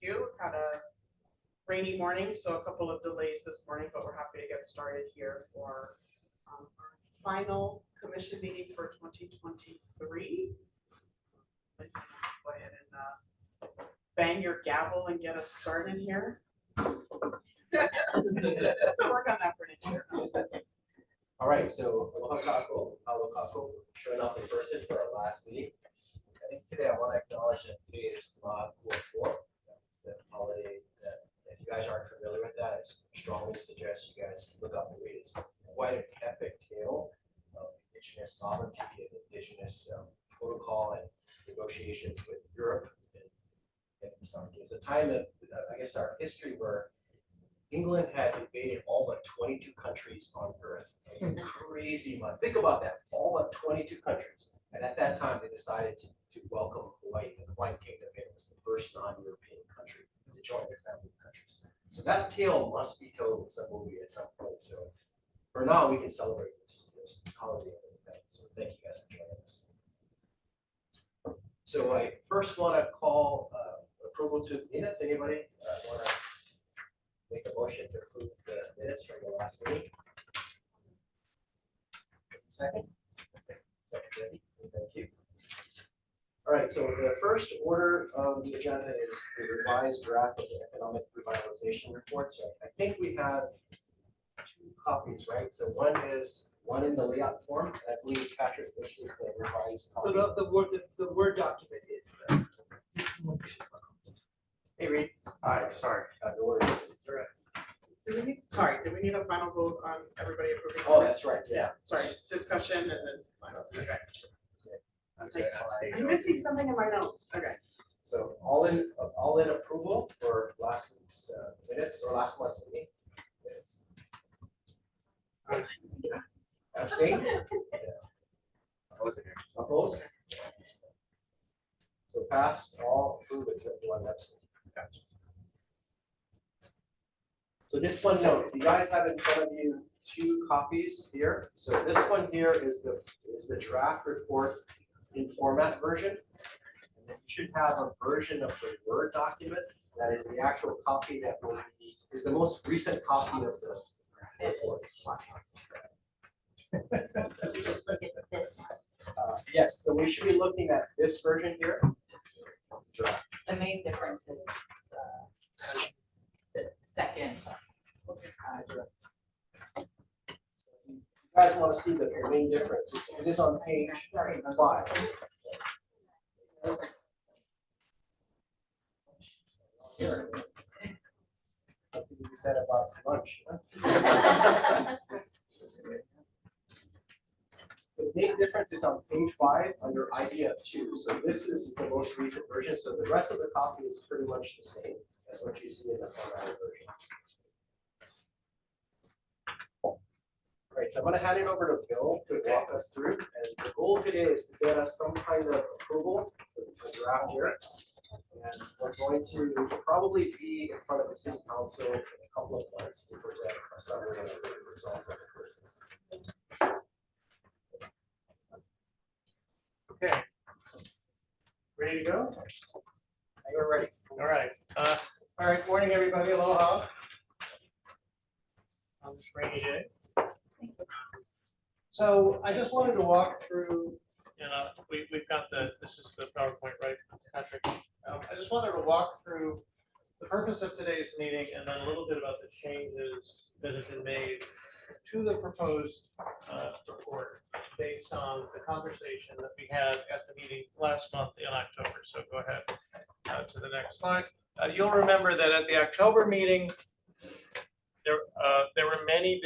you. We've had a rainy morning, so a couple of delays this morning, but we're happy to get started here for our final commission meeting for 2023. Go ahead and bang your gavel and get us started here. Let's work on that for next year. All right, so aloha kako, showing up in person for our last meeting. I think today I want to acknowledge that today is Kua 4. That's the holiday that, if you guys aren't familiar with that, I strongly suggest you guys look up and read. It's quite an epic tale of indigenous sovereignty and indigenous protocol and negotiations with Europe. And it's a time of, I guess, our history where England had invaded all but 22 countries on Earth. It was a crazy month. Think about that, all but 22 countries. And at that time, they decided to welcome Hawaii. The Hawaiian Kingdom was the first non-European country to join their family of countries. So that tale must be told in some movie at some point. So for now, we can celebrate this holiday event. So thank you guys for joining us. So I first want to call approval to minutes. Anybody want to make a motion to approve the minutes from the last meeting? Second? Second, thank you. All right, so the first order of the agenda is the revised draft of the economic revitalization report. So I think we have 2 copies, right? So one in the layout form. I believe, Patrick, this is the revised copy. So the Word document is the. Hey, Reed. Hi, sorry. No worries. Do we need a final vote on everybody approving? Oh, that's right. Yeah. Sorry, discussion and then final. Okay. I'm I'm missing something in my notes. Okay. So all in approval for last week's minutes or last month's meeting minutes. Abstain? I wasn't here. Opposed? So pass, all approved except one abstain. So just one note, if you guys have in front of you 2 copies here. So this one here is the draft report in format version. And then you should have a version of the Word document that is the actual copy that will be, is the most recent copy of the report. Look at this one. Yes, so we should be looking at this version here. The main difference is the second. You guys want to see the main difference? It is on page 5. Here. Something you said about lunch. Huh? The main difference is on page 5 under idea of 2. So this is the most recent version. So the rest of the copy is pretty much the same as what you see in the formatted version. All right, so I'm going to hand it over to Bill to walk us through. And the goal today is to get us some kind of approval for the draft here. And we're going to probably be in front of the city council in a couple of months to present a summary of the results of the first. Okay. Ready to go? You're ready. All right. All right. Morning, everybody. Aloha. On this rainy day. So I just wanted to walk through. We've got this is the PowerPoint, right, Patrick? I just wanted to walk through the purpose of today's meeting and then a little bit about the changes that have been made to the proposed report based on the conversation that we had at the meeting last month in October. So go ahead to the next slide. You'll remember that at the October meeting, there were many,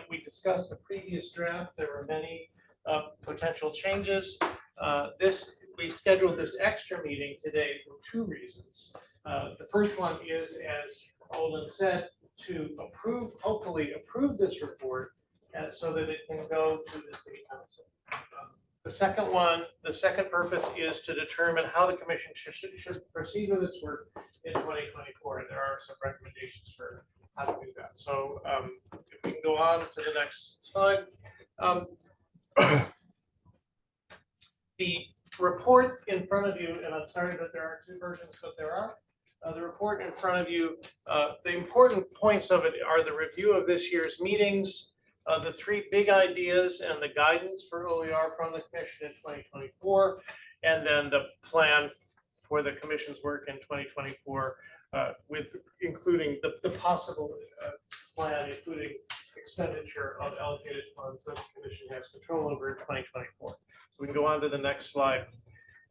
we discussed the previous draft, there were many potential changes. We scheduled this extra meeting today for 2 reasons. The first one is, as Olin said, to hopefully approve this report so that it can go to the city council. The second purpose is to determine how the commission should proceed with its work in 2024. There are some recommendations for how to do that. So if we can go on to the next slide. The report in front of you, and I'm sorry that there are 2 versions, but there are. The report in front of you, the important points of it are the review of this year's meetings, the three big ideas and the guidance for OER from the commission in 2024, and then the plan for the commission's work in 2024, with including the possible plan, including expenditure of allocated funds that the commission has control over in 2024. So we can go on to the next slide.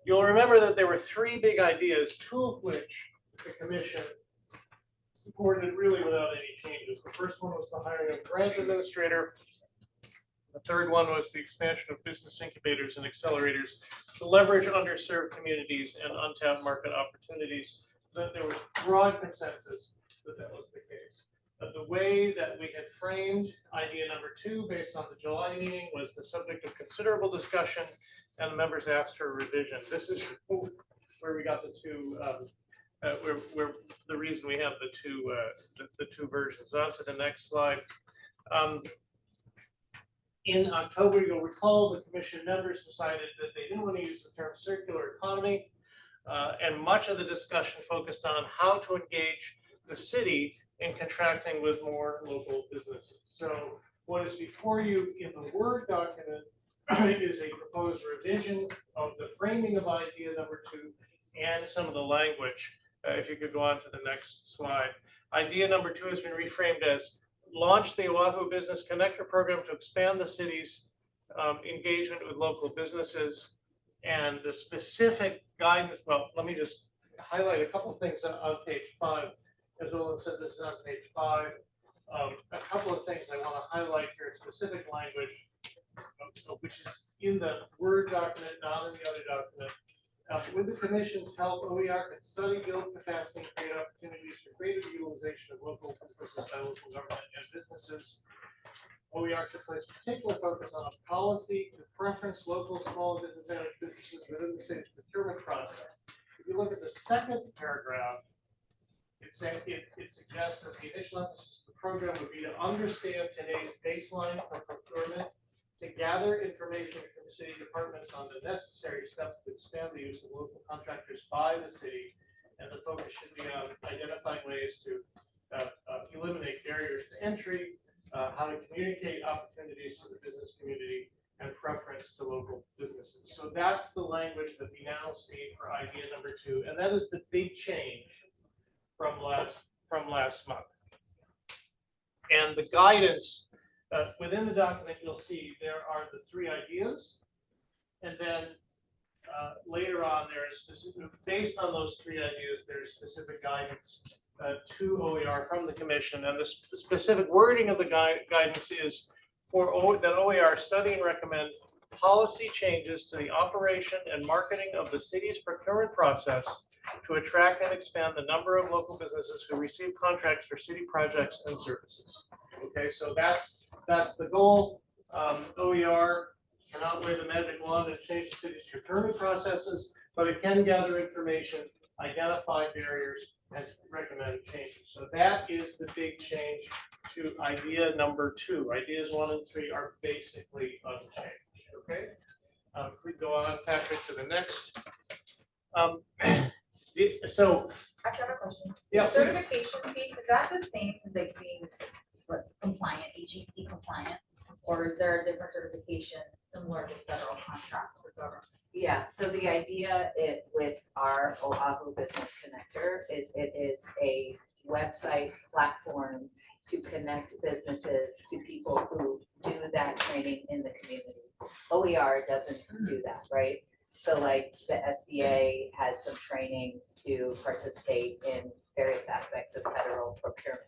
You'll remember that there were three big ideas, two of which the commission supported really without any changes. The first one was the hiring of a grant administrator. The third one was the expansion of business incubators and accelerators to leverage underserved communities and untapped market opportunities. That there was broad consensus that that was the case. But the way that we had framed idea number two, based on the July meeting, was the subject of considerable discussion, and the members asked for a revision. This is where we got the two. Where the reason we have the two versions. On to the next slide. In October, you'll recall the commission members decided that they didn't want to use the term circular economy, and much of the discussion focused on how to engage the city in contracting with more local businesses. So what is before you in the Word document is a proposed revision of the framing of idea number two and some of the language. If you could go on to the next slide. Idea number two has been reframed as launch the Oahu Business Connector program to expand the city's engagement with local businesses, and the specific guidance. Well, let me just highlight a couple of things on page 5. As Olin said, this is on page 5. A couple of things I want to highlight here, specific language, which is in the Word document, not in the other document. With the commission's help, OER can study, build capacity, and create opportunities for greater utilization of local businesses by local government and businesses. OER should place particular focus on a policy to preference local small and disadvantaged businesses within the city's procurement process. If you look at the second paragraph, it suggests that the initial emphasis of the program would be to understand today's baseline for procurement, to gather information from the city departments on the necessary steps to expand the use of local contractors by the city, and the focus should be on identifying ways to eliminate barriers to entry, how to communicate opportunities to the business community, and preference to local businesses. So that's the language that we now see for idea number two, and that is the big change from last month. And the guidance within the document, you'll see there are the three ideas, and then later on there is specific, based on those three ideas, there is specific guidance to OER from the commission, and the specific wording of the guidance is that OER study and recommend policy changes to the operation and marketing of the city's procurement process to attract and expand the number of local businesses who receive contracts for city projects and services. Okay, so that's the goal. OER cannot wave a magic wand and change the city's procurement processes, but it can gather information, identify barriers, and recommend changes. So that is the big change to idea number two. Ideas 1 and 3 are basically unchanged. Okay, if we go on, Patrick, to the next. So I have a question. yeah, The certification piece, is that the same as like being compliant, HEC compliant? Or is there a different certification similar to federal contracts for government? Yeah, so the idea with our Oahu Business Connector is it is a website platform to connect businesses to people who do that training in the community. OER doesn't do that, right? So like the SBA has some trainings to participate in various aspects of federal procurement,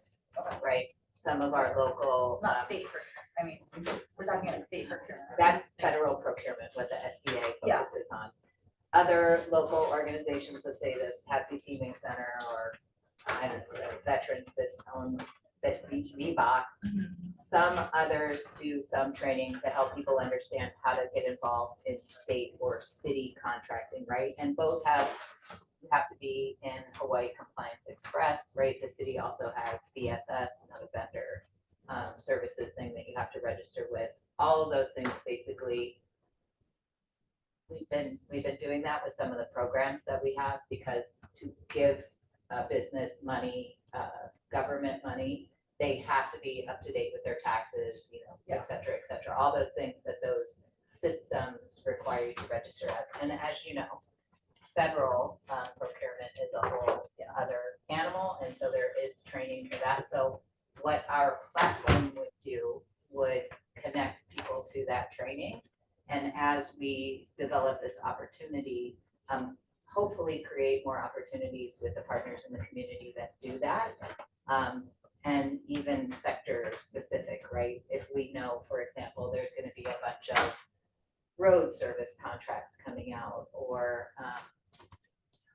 right? Some of our local. Not state procurement, I mean, we're talking about state procurement. That's federal procurement, what the SBA Yeah. focuses on. Other local organizations, let's say the Patsy Teaming Center or I don't know, the Veterans VBOC. Some others do some training to help people understand how to get involved in state or city contracting, right? And both you have to be in Hawaii Compliance Express, right? The city also has VSS, another vendor services thing that you have to register with. All of those things basically, we've been doing that with some of the programs that we have, because to give business money, government money, they have to be up to date with their taxes, et cetera, all those things that those systems require you to register as. And as you know, federal procurement is a whole other animal, and so there is training for that. So what our platform would do would connect people to that training. And as we develop this opportunity, hopefully create more opportunities with the partners in the community that do that. And even sector specific, right? If we know, for example, there's going to be a bunch of road service contracts coming out, or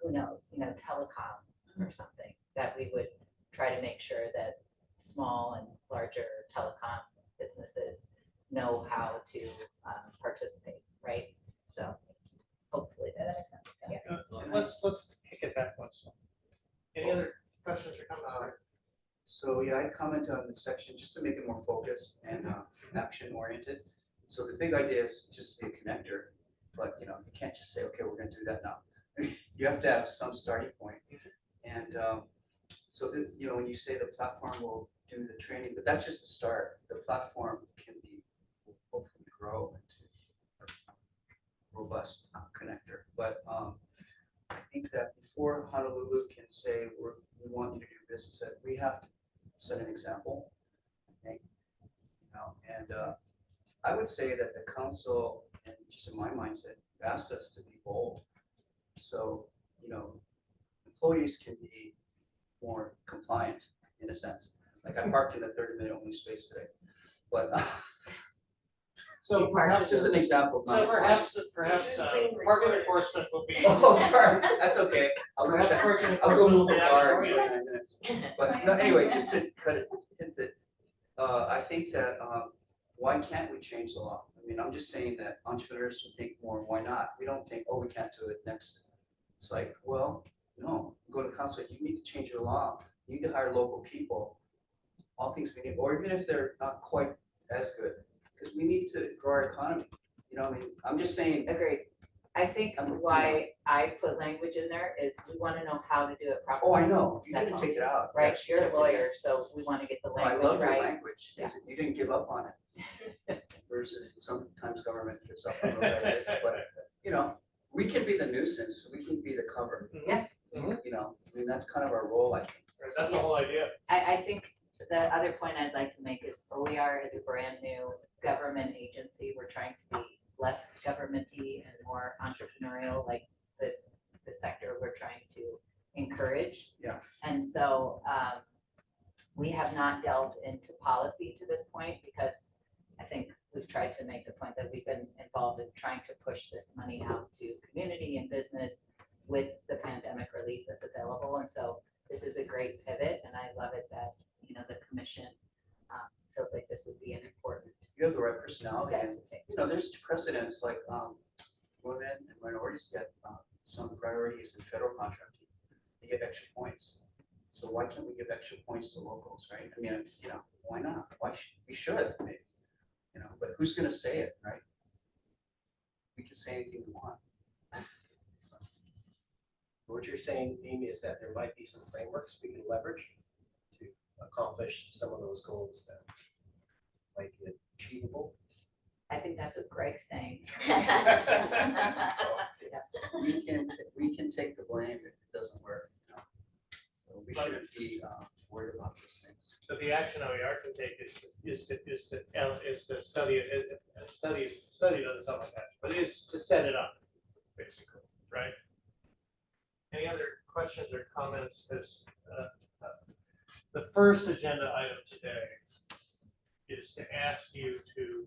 who knows, telecom or something, that we would try to make sure that small and larger telecom businesses know how to participate, right? So hopefully that makes sense. Yeah. Let's kick it back one step. Any other questions or comments? So yeah, I commented on this section just to make it more focused and action oriented. So the big idea is just to be a connector, but you can't just say, okay, we're gonna do that now. You have to have some starting point. And so when you say the platform will do the training, but that's just the start. The platform will hopefully grow into a robust connector. But I think that before Honolulu can say we want you to do business, we have to set an example, I think. And I would say that the council, and just in my mindset, asked us to be bold. So employees can be more compliant in a sense. Like I parked in a 30-minute only space today, but So perhaps, just an example. so perhaps This is being parking recorded. enforcement will be. Oh, sorry, that's okay. I'll go Perhaps check. parking I'll go enforcement will move be the action car in oriented. 29 minutes. But no, anyway, just to hint that, I think that why can't we change the law? I mean, I'm just saying that entrepreneurs would think more, why not? We don't think, oh, we can't do it next. It's like, well, no, go to the council, you need to change your law. You need to hire local people. All things we need, or even if they're not quite as good, because we need to grow our economy. I mean, I'm just saying. Agreed. I think why I put language in there is we want to know how to do it properly. Oh, I know. You That's didn't all. take it out. Right, Yes, you're you a kept it in. lawyer, so we want to get the No, I language love your right. language, because you didn't give up on it. Versus sometimes government gives up on those ideas, but, we can be the nuisance, we can be the cover. Yeah. I mean, that's kind of our role, I think. That's the whole idea. I think the other point I'd like to make is OER is a brand new government agency. We're trying to be less governmenty and more entrepreneurial, like the sector we're trying to encourage. Yeah. And so we have not delved into policy to this point because I think we've tried to make the point that we've been involved in trying to push this money out to community and business with the pandemic relief that's available. And so this is a great pivot, and I love it that, the commission feels like this would be an important You have the right personality, step and, to take. there's precedents like women and minorities get some priorities in federal contracting. They get extra points. So why can't we give extra points to locals, right? I mean, why not? We should, maybe, but who's gonna say it, right? We can say anything we want. So, What you're saying, Amy, is that there might be some frameworks we can leverage to accomplish some of those goals that might be achievable. I think that's what Greg's saying. we can take the blame if it doesn't work. So we shouldn't be worried about those things. So the action OER can take is to study it, study doesn't sound like that, but is to set it up, basically, right? Any other questions or comments? Because the first agenda item today is to ask you to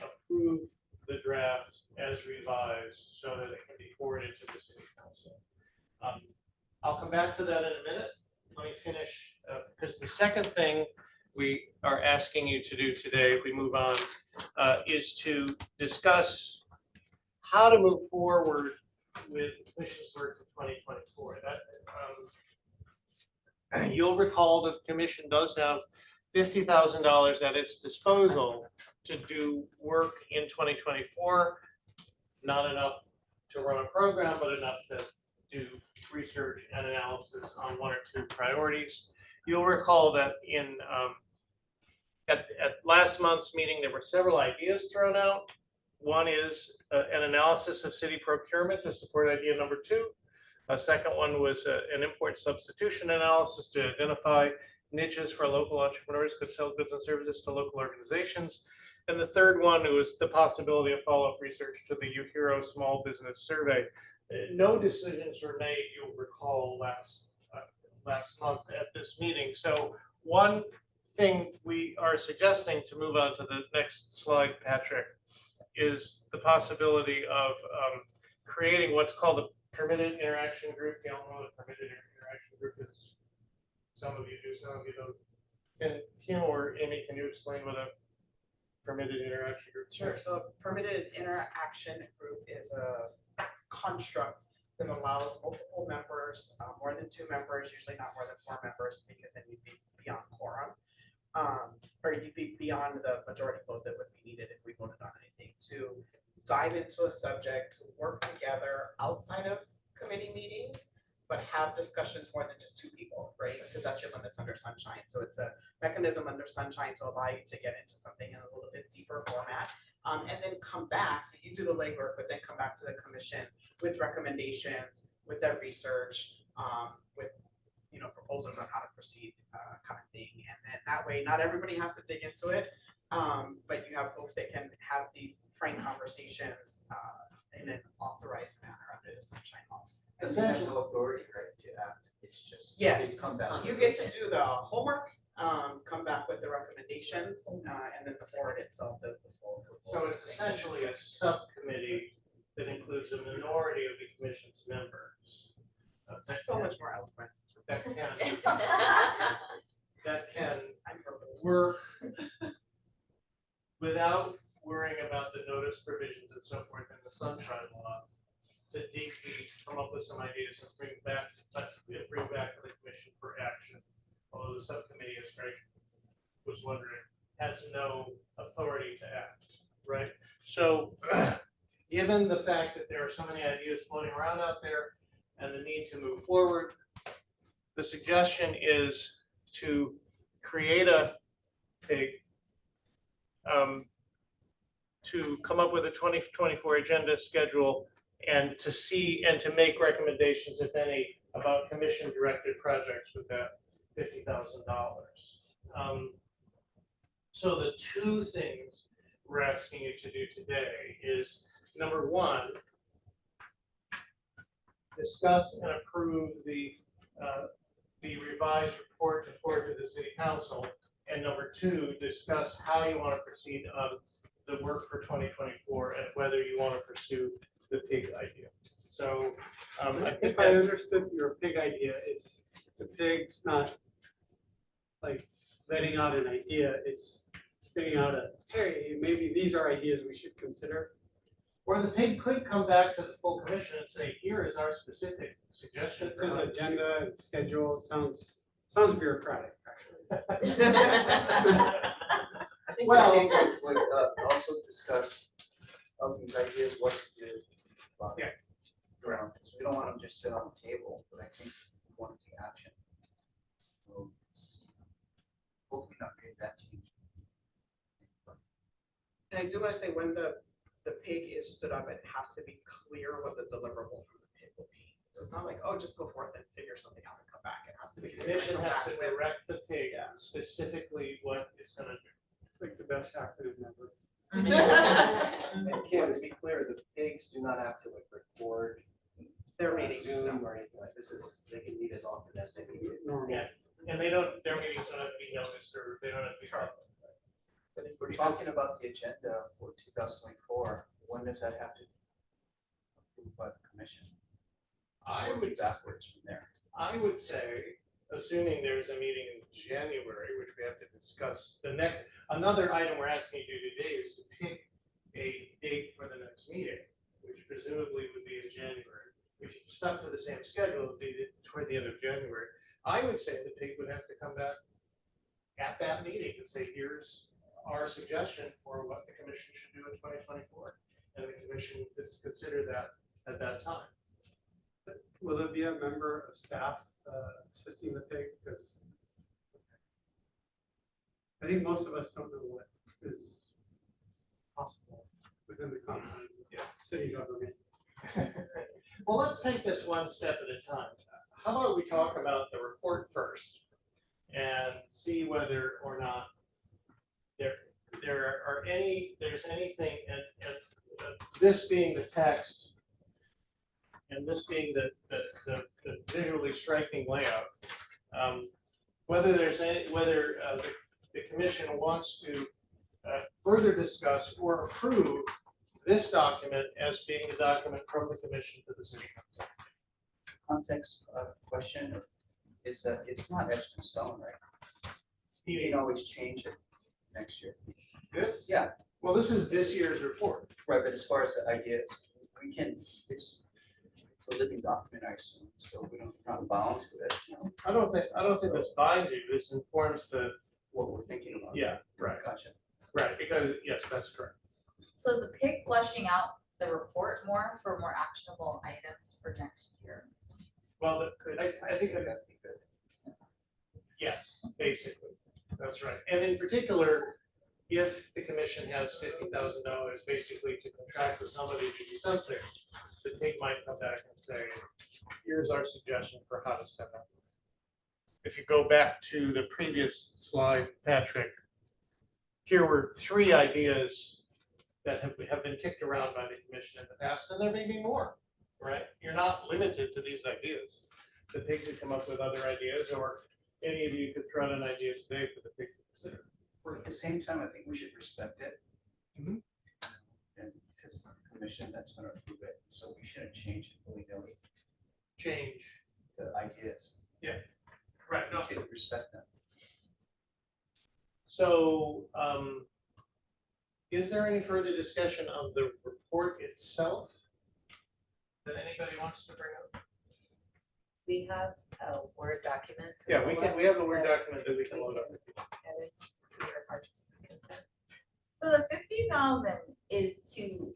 approve the draft as revised so that it can be forwarded to the city council. I'll come back to that in a minute. Let me finish, because the second thing we are asking you to do today, if we move on, is to discuss how to move forward with the commission's work for 2024. You'll recall the commission does have $50,000 at its disposal to do work in 2024. Not enough to run a program, but enough to do research and analysis on one or two priorities. You'll recall that at last month's meeting, there were several ideas thrown out. One is an analysis of city procurement to support idea number 2. A second one was an import substitution analysis to identify niches for local entrepreneurs who could sell goods and services to local organizations. And the third one was the possibility of follow-up research to the UHERO Small Business Survey. No decisions were made, you'll recall, last month at this meeting. So one thing we are suggesting, to move on to the next slide, Patrick, is the possibility of creating what's called a permitted interaction group. You don't know what a permitted interaction group is. Some of you do, some of you don't. Kim or Amy, can you explain what a permitted interaction group is? Sure. So a permitted interaction group is a construct that allows multiple members, more than 2 members, usually not more than 4 members, because then you'd be beyond quorum. Or you'd be beyond the majority vote that would be needed if we voted on anything, to dive into a subject, to work together outside of committee meetings, but have discussions more than just 2 people, right? Because that's your limits under sunshine. So it's a mechanism under sunshine to allow you to get into something in a little bit deeper format. And then come back, so you do the legwork, but then come back to the commission with recommendations, with their research, with proposals on how to proceed, kind of thing. And then that way, not everybody has to dig into it, but you have folks that can have these frank conversations in an authorized manner under the sunshine laws. And they have no authority, right, to act. It's just. Yes. They come back. You get to do the homework, come back with the recommendations, and then the board itself does the full. So it's essentially a subcommittee that includes a minority of the commission's members. So much more eloquent. That can work without worrying about the notice provisions and so forth in the sunshine law, to deeply come up with some ideas and bring back to the commission for action. Although the subcommittee, as Greg was wondering, has no authority to act, right? So given the fact that there are so many ideas floating around out there and the need to move forward, the suggestion is to create to come up with a 2024 agenda schedule, and to see and to make recommendations, if any, about commission directed projects with that $50,000. So the 2 things we're asking you to do today is, number 1, discuss and approve the revised report to forward to the city council, and number 2, discuss how you want to proceed on the work for 2024 and whether you want to pursue the pig idea. So I think if I understood your pig idea, it's the pig's not like letting out an idea, it's spitting out hey, maybe these are ideas we should consider. Or the pig could come back to the full commission and say, here is our specific suggestion. It says for agenda and schedule, it sounds bureaucratic, actually. I think Well- we would also discuss of these ideas, what to do. Yeah. Around, so we don't want them just sit on the table, but I think we want to take action. So it's hopefully not get that change. And I do want to say, when the pig is stood up, it has to be clear what the deliverable from the pig will be. So it's not like, oh, just go forth and figure something out and come back. It has to The be. clear and commission come has to back with- direct the pig Yeah. specifically what it's going to do. It's like the best acronym ever. And Kim, to be clear, the pigs do not have to like record Their meetings. Zoom no. or anything like this. They can meet as often as they need. Normal. Yeah. And their meetings don't have to be noticed, or they don't have to be. Correct. But if we're talking about the agenda for 2024, when does that have to be approved by the commission? I Working would backwards from there. I would say, assuming there's a meeting in January, which we have to discuss, another item we're asking you to do today is to pick a date for the next meeting, which presumably would be in January. If you stuck to the same schedule, it would be toward the end of January. I would say the pig would have to come back at that meeting and say, here's our suggestion for what the commission should do in 2024. And the commission could consider that at that time. will there be a member of staff assisting the pig? Because I think most of us don't know what is possible within the confines of city government. Well, let's take this one step at a time. How about we talk about the report first and see whether or not there's anything, and this being the text and this being the visually striking layout, whether the commission wants to further discuss or approve this document as being the document from the commission to the city council. Context question is that it's not etched in stone, right? You can always change it next year. This? Yeah. Well, this is this year's report. Right, but as far as the ideas, we can, it's a living document, I assume, so we're not bound to it, you know, I don't think this binds you. This informs the, what we're thinking about. yeah, right, Gotcha. right, because, yes, that's correct. So is the pig fleshing out the report more for more actionable items for next year? Well, I think that, That'd be good. yes, basically, that's right. And in particular, if the commission has $50,000 basically to contract with somebody to do something, the pig might come back and say, here's our suggestion for how to step up. If you go back to the previous slide, Patrick, here were 3 ideas that have been kicked around by the commission in the past, and there may be more, right? You're not limited to these ideas. The pig could come up with other ideas, or any of you could throw out an idea today for the pig to consider. But at the same time, I think we should respect it. Mhm. And because it's the commission that's gonna approve it, so we shouldn't change it willy-nilly, Change. the ideas. Right, no. We should respect them. So, is there any further discussion of the report itself that anybody wants to bring up? We have a Word document. Yeah, we have a Word document that we can load up. Edit to your heart's content. So the 50,000 is to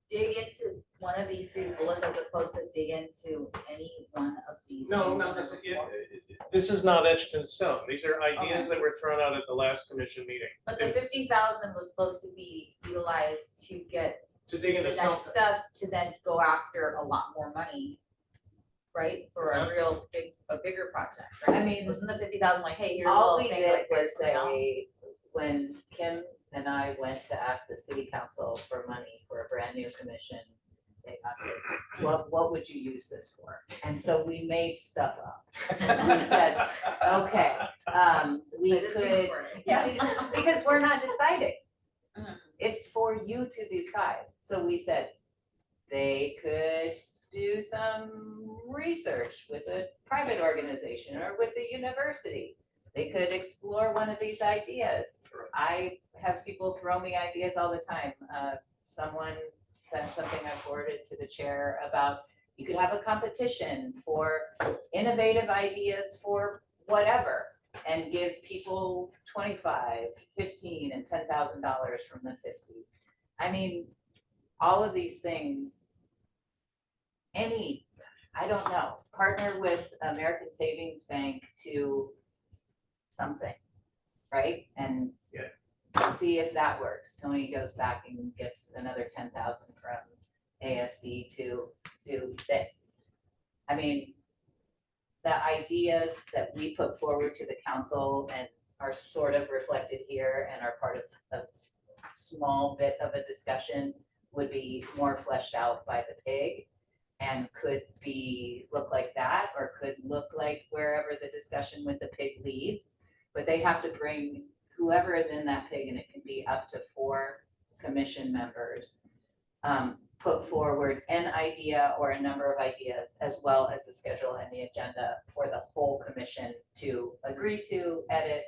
dig into one of these 3 bullets as opposed to dig into any one of these. No, things no, in the this, report? this is not etched in stone. These are ideas that were thrown out at the last commission meeting. But the 50,000 was supposed to be utilized to get To dig the into next something. step to then go after a lot more money, right? For a real bigger project, right? I mean, Wasn't the 50,000 like, hey, here's a all little we thing did like was this, you know? say, when Kim and I went to ask the city council for money for a brand new commission, they asked us, what would you use this for? And so we made stuff up. We said, okay, we This is could, recorded. because we're not deciding. Mhm. It's for you to decide. So we said, they could do some research with a private organization or with the university. They could explore one of these ideas. I have people throw me ideas all the time. Someone sent something I forwarded to the chair about, you could have a competition for innovative ideas for whatever, and give people 25, 15, and $10,000 from the 50. I mean, all of these things, I don't know, partner with American Savings Bank to something, right? And see if that works. Tony goes back and gets another 10,000 from ASB to do this. I mean, the ideas that we put forward to the council and are sort of reflected here and are part of a small bit of a discussion would be more fleshed out by the pig, and could look like that, or could look like wherever the discussion with the pig leads. But they have to bring whoever is in that pig, and it can be up to 4 commission members, put forward an idea or a number of ideas, as well as the schedule and the agenda for the whole commission to agree to, edit,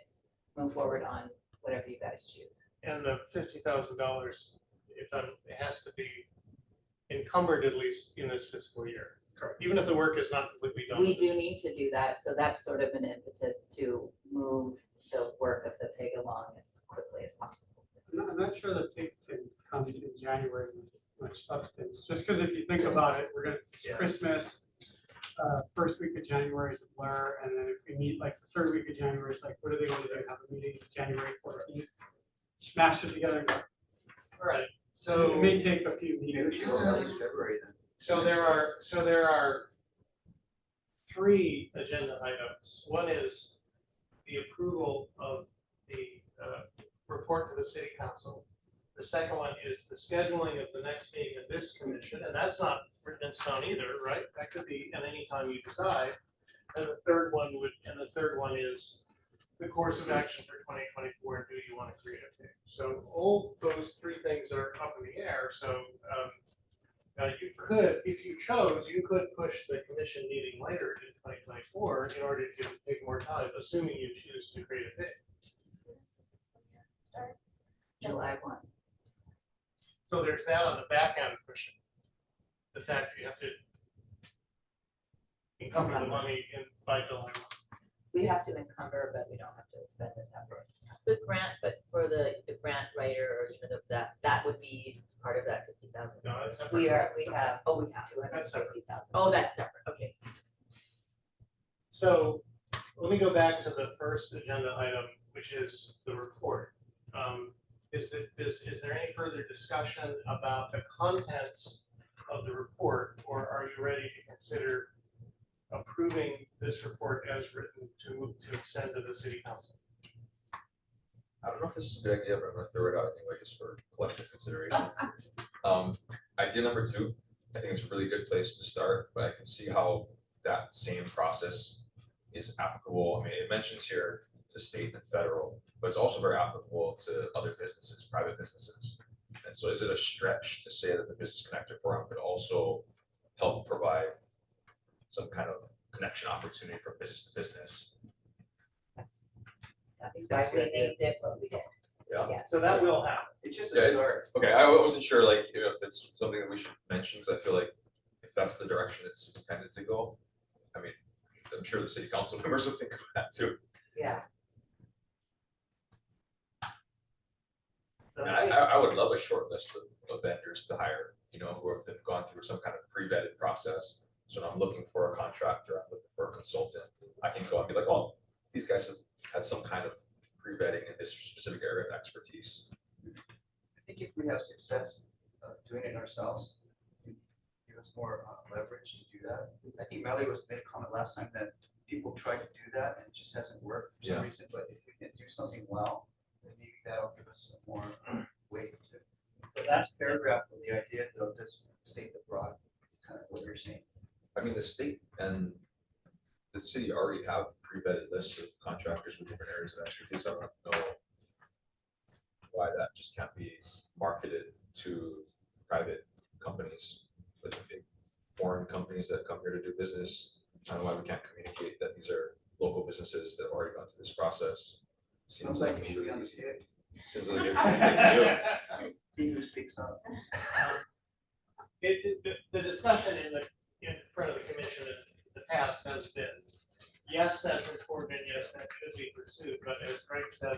move forward on, whatever you guys choose. And the $50,000, it has to be encumbered at least in this fiscal year. Correct. Even if the work is not completely done. We do need to do that, so that's sort of an impetus to move the work of the pig along as quickly as possible. I'm not sure the pig can come in January with much substance, just because if you think about it, it's Yeah. Christmas, first week of January is a blur, and then if we meet like the third week of January, it's like, what are they gonna do? Have a meeting January 14th? Smash it together. and go. All right, It so, may take a few Maybe we meetings. should go at least February then. so there are 3 agenda items. One is the approval of the report to the city council. The second one is the scheduling of the next meeting of this commission, and that's not written in stone either, right? That could be at any time you decide. And the third one is the course of action for 2024, and do you want to create a thing? So all those 3 things are up in the air, so you could, if you chose, you could push the commission meeting later in 2024 in order to take more time, assuming you choose to create a thing. July 1. So there's that on the back end pushing. The fact you have to encumber the money in by July. We have to encumber, but we don't have to spend it ever. The grant, but for the grant writer or even that would be part of that 50,000. No, that's separate. We have 250,000. Oh, that's separate, okay. So let me go back to the first agenda item, which is the report. Is there any further discussion about the contents of the report, or are you ready to consider approving this report as written to send to the city council? I don't know if this is a good idea, but I'm gonna throw it out anyway, just for collective consideration. Idea number 2, I think it's a really good place to start, but I can see how that same process is applicable. I mean, it mentions here to state and federal, but it's also very applicable to other businesses, private businesses. And so is it a stretch to say that the Business Connector Forum could also help provide some kind of connection opportunity from business to business? That's why we named it what we did. Yeah. So that will happen. It's just Yeah, a it's- start. Okay, I wasn't sure like if it's something that we should mention, because I feel like if that's the direction it's intended to go, I mean, I'm sure the city council members will think of that too. Yeah. And I would love a short list of vendors to hire, you know, who have gone through some kind of pre-vetted process. So when I'm looking for a contractor, I'm looking for a consultant, I can go and be like, oh, these guys have had some kind of pre-vetting in this specific area of expertise. I think if we have success doing it ourselves, it give us more leverage to do that. I think Melly made a comment last time that people try to do that and it just hasn't worked for some Yeah. reason, but if we can do something well, then maybe that'll give us some more weight to. The last paragraph of the idea though does state the broad, kind of what you're saying. I mean, the state and the city already have pre-vetted lists of contractors with different areas of expertise. I don't know why that just can't be marketed to private companies, like big foreign companies that come here to do business. I don't know why we can't communicate that these are local businesses that have already gone through this process. It Sounds seems like like you a should be really on the easy. stage. Seems like an easy thing to do. He who speaks up. The discussion in front of the commission in the past has been, yes, that's important, and yes, that should be pursued, but as Greg said,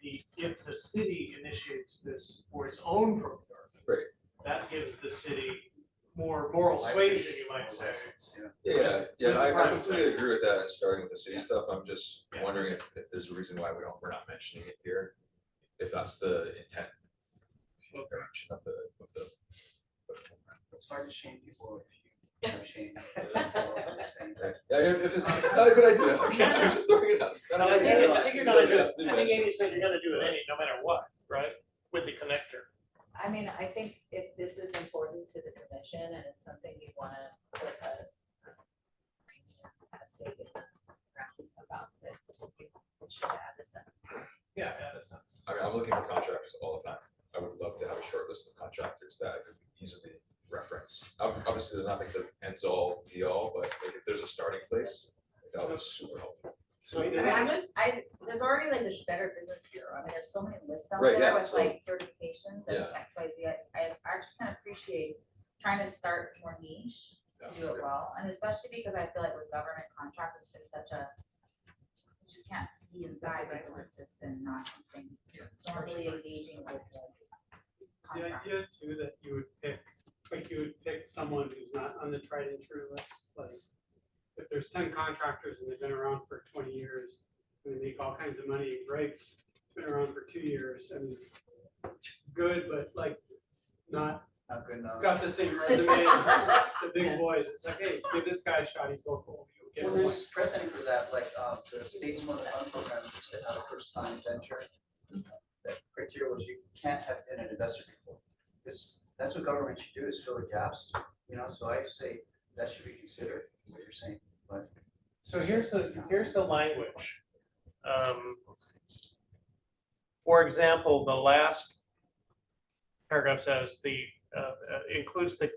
if the city initiates this for its own procurement, Right. that gives the city more moral suasion, you might say. Yeah, I Private completely sector. agree with that, starting with the city Yeah. stuff. I'm just Yeah. wondering if there's a reason why we're not mentioning it here. If that's the intent. Direction of the. It's hard to shame people if you have shame. That's all I'm saying. Yeah, if it's not a good idea, okay, I'm just throwing it out. It's not a I good idea. think you're gonna do it. Yeah, I think Amy said you're gonna do it no matter what, right? With the connector. I mean, I think if this is important to the commission and it's something you wanna put a stake in the ground about, it should add this up. Yeah, that's not. I mean, I'm looking for contractors all the time. I would love to have a short list of contractors that I could easily reference. Obviously, there's nothing that ends all be all, but like if there's a starting place, that would be super helpful. So I mean, there's already like this Better Business Bureau, I mean, there's so many lists out Right, there yeah, with so- like certifications and Yeah. XYZ. I actually kind of appreciate trying to start more niche to do it well, and especially because I feel like with government contracts, it's been such a, you just can't see inside, right, it's just been not something normally engaging with the It's the contract. idea too that you would pick, like you would pick someone who's not on the tried and true list, like if there's 10 contractors and they've been around for 20 years, and they make all kinds of money, Greg's been around for 2 years, and he's good, but like, not Not good enough. got the same resume as the big boys. It's like, hey, give this guy a shot, he's local. You'll get Well, one. there's precedent for that, like, the state's one of the fund programs, which they have a first time venture. That criteria was you can't have been an investor before. That's what government should do, is fill the gaps, you know, so I say that should be considered, what you're saying, but. So here's the language. For example, the last paragraph says includes the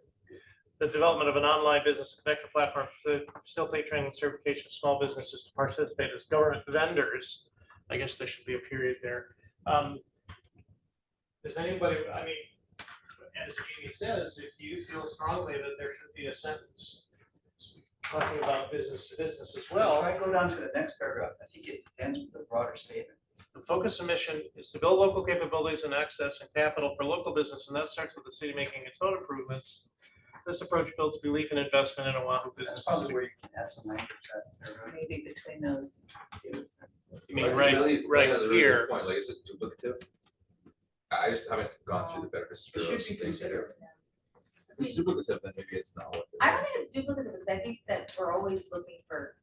development of an online business connector platform to facilitate training and certification of small businesses to participate as government vendors. I guess there should be a period there. Does anybody, I mean, as Amy says, if you feel strongly that there should be a sentence talking about business to business as well. Try to go down to the next paragraph, I think it ends with a broader statement. The focus and mission is to build local capabilities and access and capital for local business, and that starts with the city making its own improvements. This approach builds belief and investment in Oahu That's businesses. probably where you can add some language that paragraph. Maybe between those two sentences. You mean Like, right, Riley right has a really good here. Point, like, is it duplicative? I just haven't gone through the benefits. It should bureau's be thing. considered. If it's duplicative, then maybe it's not what. I don't think it's duplicative, because I think that we're always looking for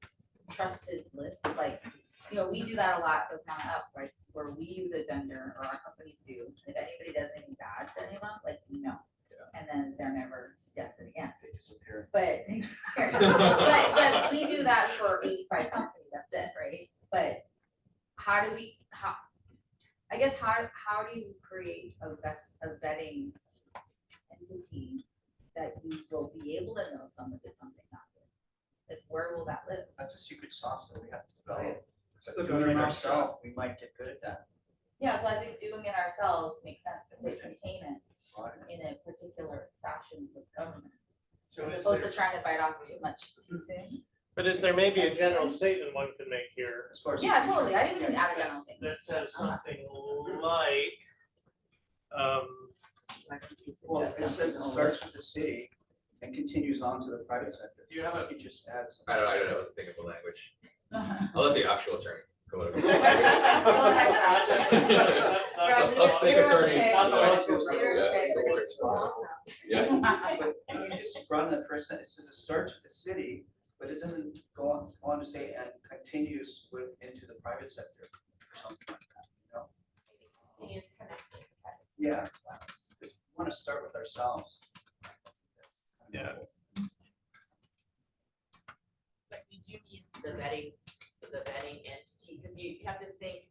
trusted lists, like, you know, we do that a lot with Mount Up, right? Where we use a vendor, or our companies do, if anybody does anything bad to anyone, like, no. And then they're never suggested again, They disappear. but, but we do that for 85 companies, that's it, right? But how do we, I guess, how do you create a vetting entity that you will be able to know someone did something not good? Like, where will that live? That's a secret sauce that we have to develop. It's But the doing it government ourselves, we might get good at that. Yeah, so I think doing it ourselves makes sense to contain it in a particular fashion with government. So As is opposed there- to trying to bite off too much too soon. But is there maybe a general statement one could make here As far as. Yeah, totally, I didn't even add a general thing. that says something like, Well, it says it starts with the city and continues on to the private sector. you have a, You just add some. I don't know what to think of the language. Uh-huh. I'll let the actual attorney go over the Go language. Us fake attorneys. Not the yeah, ones who are- yeah, it's fake attorneys. Yeah. But you just run the first sentence, it says it starts with the city, but it doesn't go on to say and continues into the private sector or something like that, you know? Yeah, because we want to start with ourselves. Yeah. But you do need the vetting entity, because you have to think,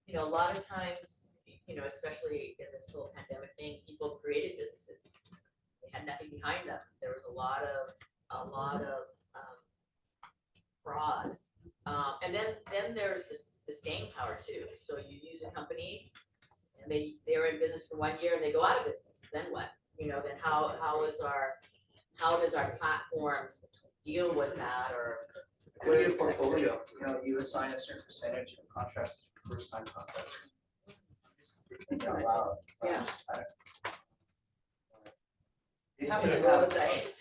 you know, a lot of times, you know, especially in this whole pandemic thing, people created businesses. They had nothing behind them. There was a lot of fraud. And then there's the staying power too. So you use a company and they're in business for 1 year and they go out of business, then what? You know, then how does our platform deal with that, or It could be a portfolio, you know, you assign a certain percentage of contracts to first time contractors. Think out loud. Yeah. You have to Yeah. have,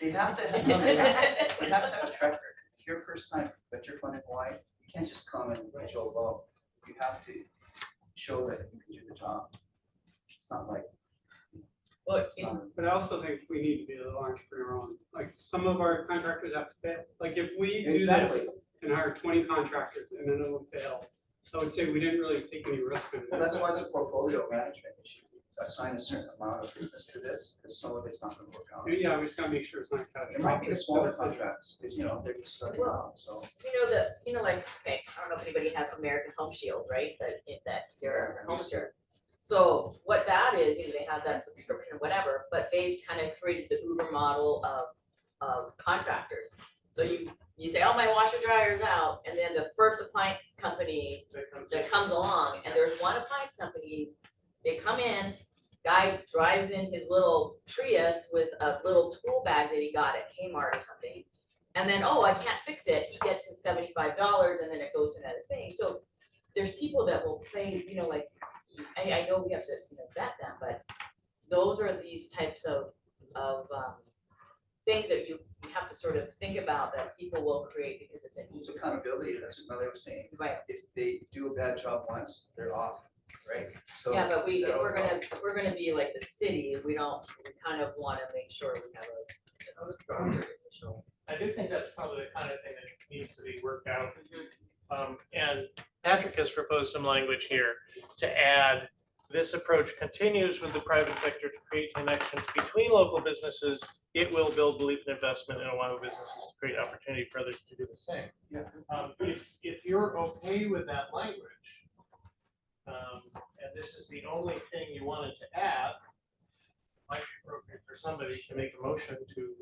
you have to have, you have to have a track record. If you're first time venture fund in Hawaii, you can't just come and Joe low. You have to show that you can do the job. It's not like. well, it's not a- But I also think we need to be a little entrepreneurial. Like, some of our contractors have to fail. Like, if we do Exactly. this and hire 20 contractors and none of them fail, I would say we didn't really take any risk. Well, that's why it's a portfolio management issue. Assign a certain amount of business to this, because some of it's not gonna work out. Yeah, we just gotta make sure it's not It might be catastrophic. the smaller contracts, because, you know, they're just starting out, so. you know, like, okay, I don't know if anybody has American Home Shield, right? That they're a home insurance. So what that is, you know, they have that subscription or whatever, but they kind of created the Uber model of contractors. So you say, oh, my washer dryer's out, and then the first appliance company that comes along, and there's one appliance company, they come in, guy drives in his little Prius with a little tool bag that he got at Kmart or something. And then, oh, I can't fix it, he gets his $75 and then it goes to another thing. So there's people that will play, you know, like, I know we have to, you know, vet them, but those are these types of things that you have to to sort of think about that people will create because it's an It's easy. accountability, that's what Mother was saying. Right, If they do a bad job once, they're off, right? So. yeah, but if that'll- we're gonna be like the city, we kind of wanna make sure we have a, official. I do think that's probably the kind of thing that needs to be worked out. And Patrick has proposed some language here to add, this approach continues with the private sector to create connections between local businesses. It will build belief and investment in Oahu businesses to create opportunity for others to do the same. Yeah. If you're okay with that language, and this is the only thing you wanted to add, it might be appropriate for somebody to make a motion to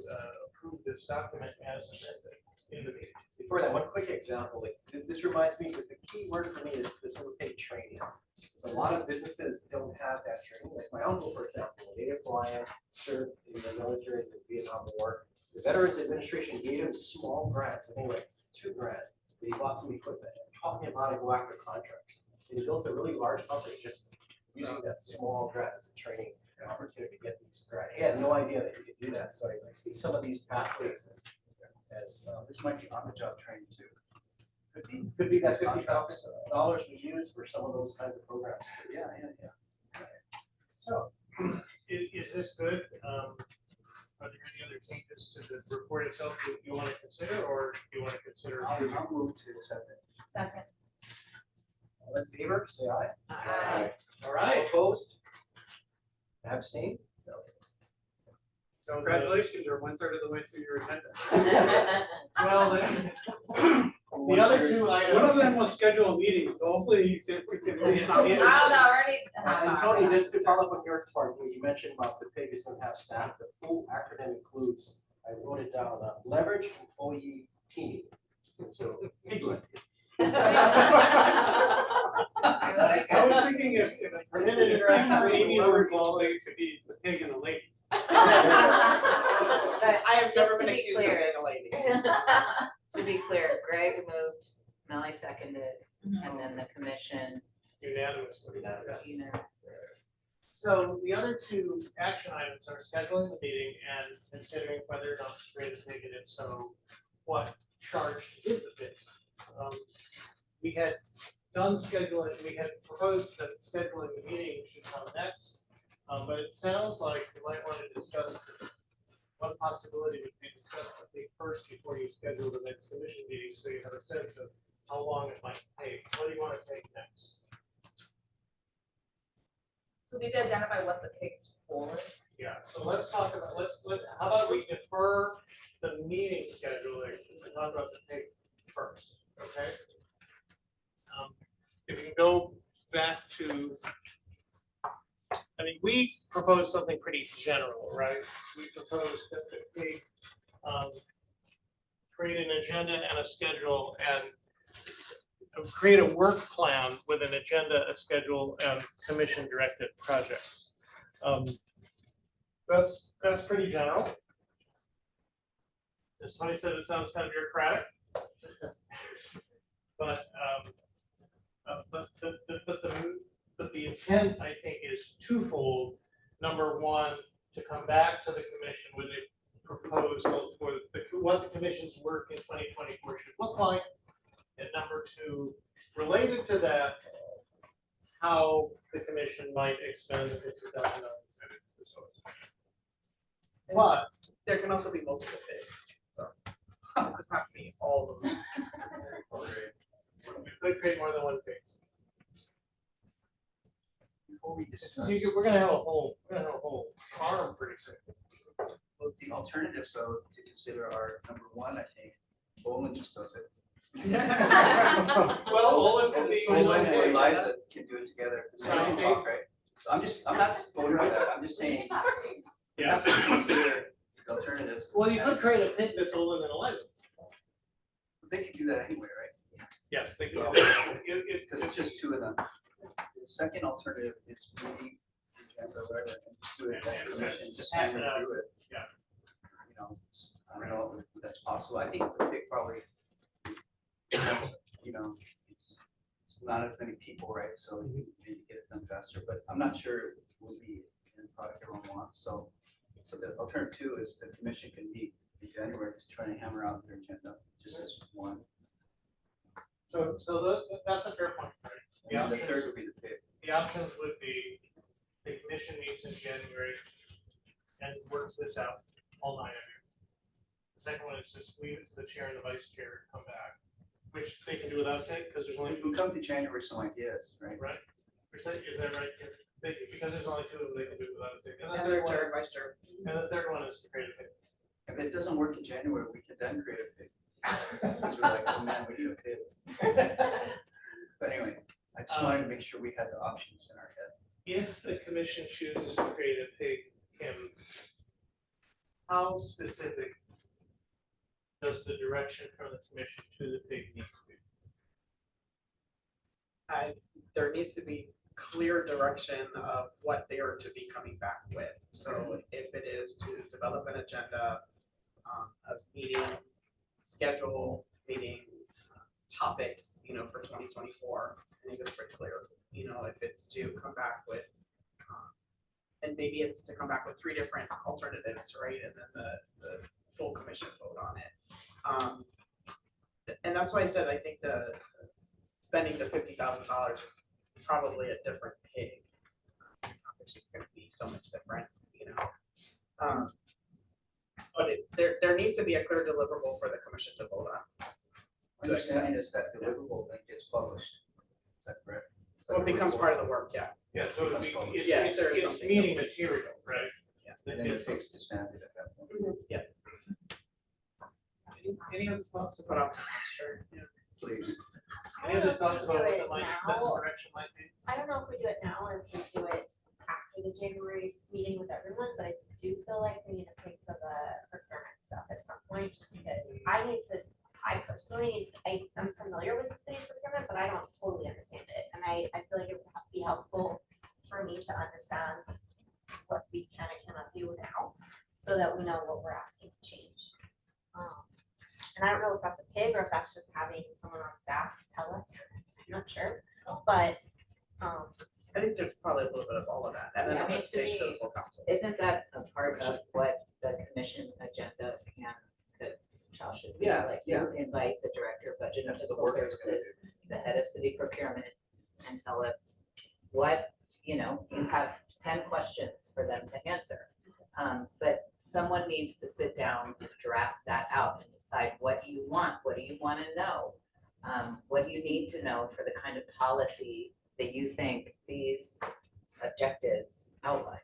approve this document as amended in the meeting. Before that, one quick example, like, this reminds me, because the key word for me is facilitate training. Because a lot of businesses don't have that training, like my uncle, for example, a native Hawaiian, served in the military in the Vietnam War. The Veterans Administration gave him small grants, I think like $2,000, but he bought some equipment and taught him how to go after contracts. And he built a really large company just using that small grant as a training opportunity to get these grants. He had no idea that you could do that, so I see some of these pathways as This might be on the job training too. could be that $50,000 we use for some of those kinds of programs. Yeah. So, Is this good? Are there any other changes to the report itself that you want to consider, or do you want to consider? I'll move to accept it. Second. all in favor, say aye. Aye. All right. Opposed? Abstain? No. So Congratulations, you're 1/3 of the way through your agenda. Well, the other two One of items. them will schedule a meeting, so hopefully we can. Oh, no, already. And Tony, just to follow up with your part, what you mentioned about the pig is gonna have staff, the full acronym includes, I wrote it down, leverage employee teaming. So, piglet. I was thinking if Permitted interaction, maybe we're involved, it could be the pig and the lady. I have never Just to been be accused of clear. being a lady. To be clear, Greg moved, Melly seconded, Mhm. and then the commission. Unanimously. Unanimous. So the other two action items are scheduling the meeting and considering whether or not to create a pig, and if so, what charge to give the pig. We had done scheduling, we had proposed that scheduling the meeting should come next. But it sounds like you might want to discuss, one possibility would be discuss the pig first before you schedule the next commission meeting, so you have a sense of how long it might take. What do you want to take next? So we could identify what the pig's for. Yeah, so let's talk about, how about we defer the meeting scheduling and talk about the pig first, okay? If you can go back to, I mean, we proposed something pretty general, right? We proposed that the pig, create an agenda and a schedule and create a work plan with an agenda, a schedule, and commission-directed projects. That's pretty general. As Tony said, it sounds kind of bureaucratic. But the intent, I think, is twofold. Number one, to come back to the commission with a proposal for what the commission's work in 2024 should look like. And number two, related to that, how the commission might expend the $50,000 at its disposal. But There can also be multiple pigs, so it doesn't have to be all of them. we could create more than one pig. Before we discuss, We're gonna have a whole farm pretty soon. well, the alternatives, so to consider are number one, I think, Bolin just does it. Well, Olin could be. Bolin and Eliza can do it together, because they can Okay. talk, right? So I'm not voting for that, I'm just saying, Yeah. to consider the alternatives. Well, you could create a pig that's Olin and Eliza. They could do that anyway, right? Yes, they could. Because it's just two of them. The second alternative is maybe, whatever, and just do it at that commission, just Hash hammer it out. through it. Yeah. You know, I don't know if that's possible. I think the big probably, you know, it's not as many people, right? So you maybe get it done faster, but I'm not sure it will be in the product everyone wants. So the alternative two is the commission can meet in January, is trying to hammer out their agenda, just as one. So that's a fair point, right? The And then the options- third would be the pig. The options would be, the commission meets in January and works this out, all 9 of you. The second one is just leave it to the chair and the vice chair to come back, which they can do without tape, because there's only We can two, come to January with some ideas, right? right? Is that right, Kim? Because there's only 2 of them, they can do it without a tape. And the And third one, third vice chair. and the third one is to create a tape. If it doesn't work in January, we can then create a pig. Because we're like, oh man, we need a pig. But anyway, I just wanted to make sure we had the options in our head. If the commission chooses to create a pig, Kim, how specific does the direction from the commission to the pig need to be? There needs to be clear direction of what they are to be coming back with. So if it is to develop an agenda of meeting, schedule, meeting topics, for 2024, I think it's pretty clear. If it's to come back with, and maybe it's to come back with 3 different alternatives, right? And then the full commission vote on it. And that's why I said, I think the spending the $50,000 is probably a different pig. It's just gonna be so much different, But there needs to be a clear deliverable for the commission to vote on. My understanding is that deliverable then gets published. Is that correct? Is that So it becomes report? part of the work, yeah. Yeah, so it'd be, That's fine. it's, Yes, there is it's something meeting that- material, right? Yeah. That And then the gets- pig's disbanded at that point. Any other thoughts Put about, on, sure, yeah. Please. any other thoughts about what the best direction might be? I don't know if we do it now or if we do it after the January meeting with everyone, but I do feel like we need to pay for the procurement stuff at some point, just because I personally, I'm familiar with the city procurement, but I don't totally understand it. And I feel like it would be helpful for me to understand what we can and cannot do now, so that we know what we're asking to change. And I don't know if that's a pig or if that's just having someone on staff tell us, I'm not sure, but, I think there's probably a little bit of all of that, and then Yeah, a I mean, to presentation to the me, full council. Isn't that a part of what the commission agenda can, that Charles should be, Yeah, like, you invite the director of budget and That's the fiscal work it's gonna services, the head of city procurement, and tell us what, you have 10 questions for them to answer. But someone needs to sit down and draft that out and decide what you want, what do you want to know? What do you need to know for the kind of policy that you think these objectives outline?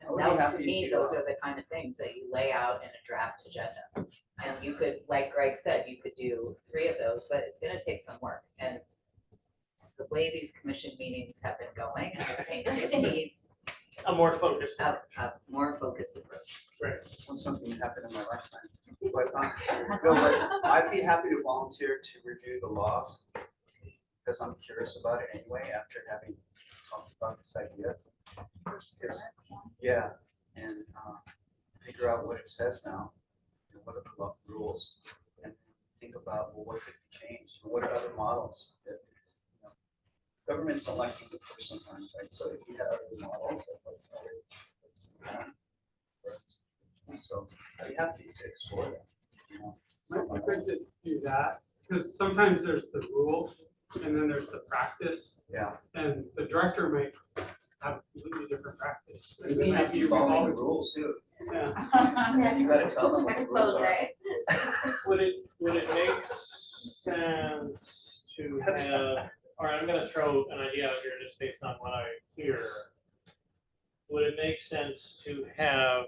I would be And that, to happy me, to, those are the kind of things that you lay out in a draft agenda. And you could, like Greg said, you could do 3 of those, but it's gonna take some work. And the way these commission meetings have been going, I think it needs A more focused. a more focused approach. When something happened in my lifetime. But, no, but I'd be happy to volunteer to review the laws, because I'm curious about it anyway, after having talked about this idea. Because, yeah, and figure out what it says now, and what are the rules, and think about, well, what could be changed, what are other models that, governments don't like to look for sometimes, right? So if you have other models of what other. So I'd be happy to explore that. Might be good to do that, because sometimes there's the rule and then there's the practice, Yeah. and the director might have a completely different practice. And You may it might have be to follow the revolving- rules too. Yeah, You gotta tell them what the rules are. Would it make sense to have, or I'm gonna throw an idea out here just based on what I hear. Would it make sense to have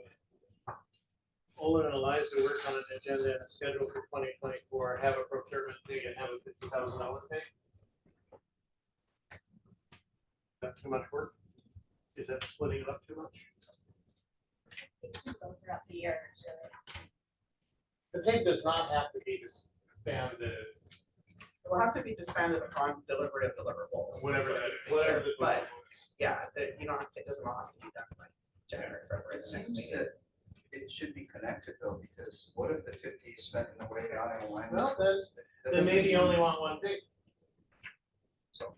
Olin and Eliza work on an agenda and a schedule for 2024, have a procurement fee and have a $50,000 fee? Is that too much work? Is that splitting it up too much? so throughout the year, so. The pig does not have to be disbanded, It will have to be disbanded upon deliberative deliverables. whatever That's that, what whatever it the. is. But, yeah, you don't have, it doesn't all have to be done by January, February, it's next Seems meeting. that it should be connected though, because what if the 50 is spent in the way out in line? Well, then maybe you only want one pig. So.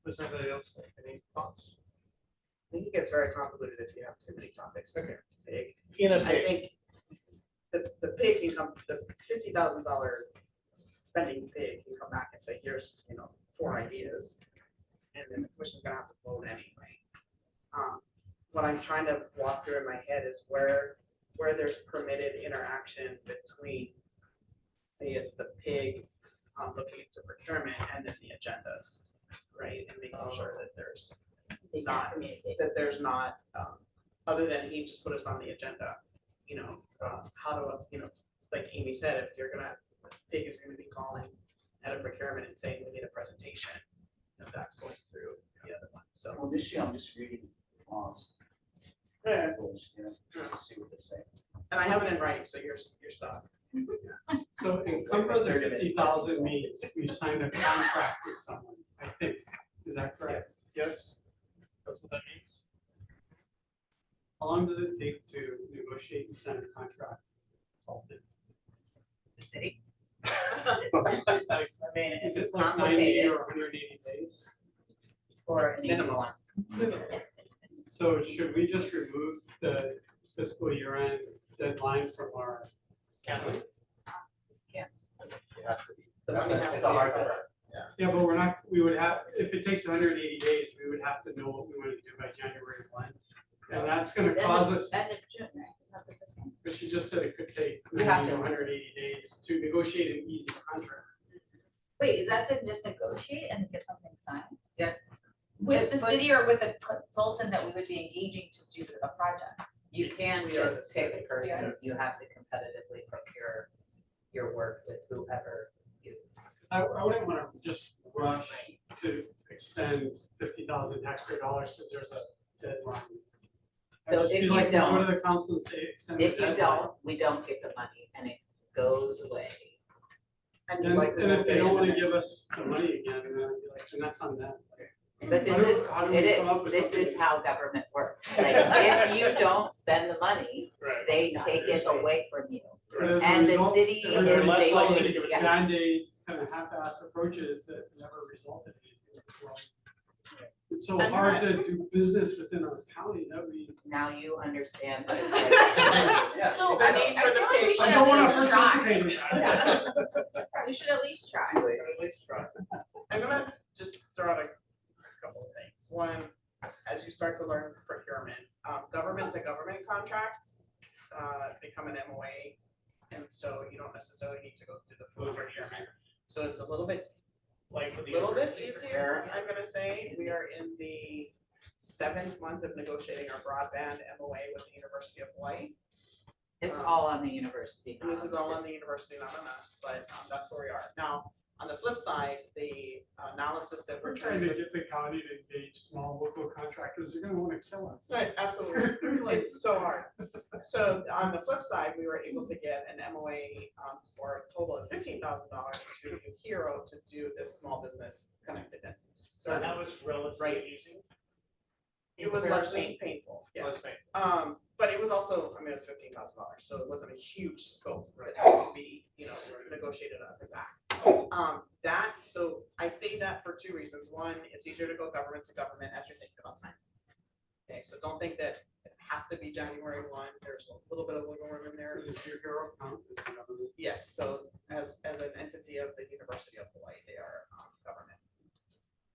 Does anybody else think any thoughts? I think it gets very convoluted if you have too many topics in your pig. In a I pig, think the pig can come, the $50,000 spending pig can come back and say, here's, 4 ideas. And then the commission's gonna have to vote anyway. What I'm trying to walk through in my head is where there's permitted interaction between, say it's the pig, looking into procurement and then the agendas, right? And making sure that there's They can't not, communicate. that there's not, other than he just put us on the agenda, how do, like Amy said, if you're gonna, pig is gonna be calling at a procurement and saying we need a presentation, that's going through the other one, so. Well, initially, I'm just reading laws, Yeah. just to see what they say. And I have it in writing, so you're stuck. So encumber the 50,000 means we signed a contract with someone, I think. Is that correct? Yes, that's what that means. How long does it take to negotiate and sign a contract? The city. Like, I mean, is it's it like 90 complicated or 180 days? for an easy Minimal. one. So should we just remove the fiscal year end deadline from our calendar? It has to be. The That's money a- has it's to a be hard there. number. Yeah, but we're not, we would have, if it takes 180 days, we would have to know what we want to do by January 1. And that's gonna It's end cause of- us, End of June, right? Is that the first one? but she just said it could take You have 90 to to. 180 days to negotiate an easy contract. Wait, is that to just negotiate and get something signed? Yes, With the But- city or with a consultant that we would be engaging to do a project? you can't We are just the pick a city. person, you have to competitively procure your work with whoever you. I wouldn't want to just rush to expend 50,000 taxpayer dollars because there's a deadline. I'd So just if be you like, Go don't- to the council and say, extend the If you deadline. don't, we don't get the money and it goes away. And you And like and if they don't want to give us. us the money again, then I'd be like, and that's on them. But How do we come up with this is something? how government works. Like, if you don't spend the money, Right. they take it away from you. But as a And the result, city there were is less likely to basically, give a yeah. Band-Aid kind of half-ass approaches that never resulted in anything. Well, it's so And hard to do business within our county that we. Now you understand what it's like. Yeah. So, The I need mean, I for feel the like we pig. should I at don't want to least try. participate in that. We should at least try. I'm gonna just throw out a couple of things. One, as you start to learn procurement, government to government contracts, become an MOA. And so you don't necessarily need to go through the full procurement. So it's a little bit Like with the little bit university easier, I'm gonna say. We are in the 7th month of negotiating our broadband MOA with the University of Hawaii. It's all on the university. And this not is the all city. on the university, not on us, but that's where we are. Now, on the flip side, the analysis that We're we're trying trying to to. get the county to engage small local contractors. They're gonna want to kill us. Right, absolutely. It's so hard. So on the flip side, we were able to get an MOA for a total of $15,000 to New Hero to do this small business connectedness. So So that was relatively Right. easy. it was less painful, Less yes. painful. But it was also, I mean, it was $15,000, so it wasn't a huge scope, but it had to be, negotiated up and back. So I say that for 2 reasons. One, it's easier to go government to government as you're thinking about time. Okay, so don't think that it has to be January 1. There's a little bit of wiggle room in there. Is your hero count is the government? Yes, so as an entity of the University of Hawaii, they are government.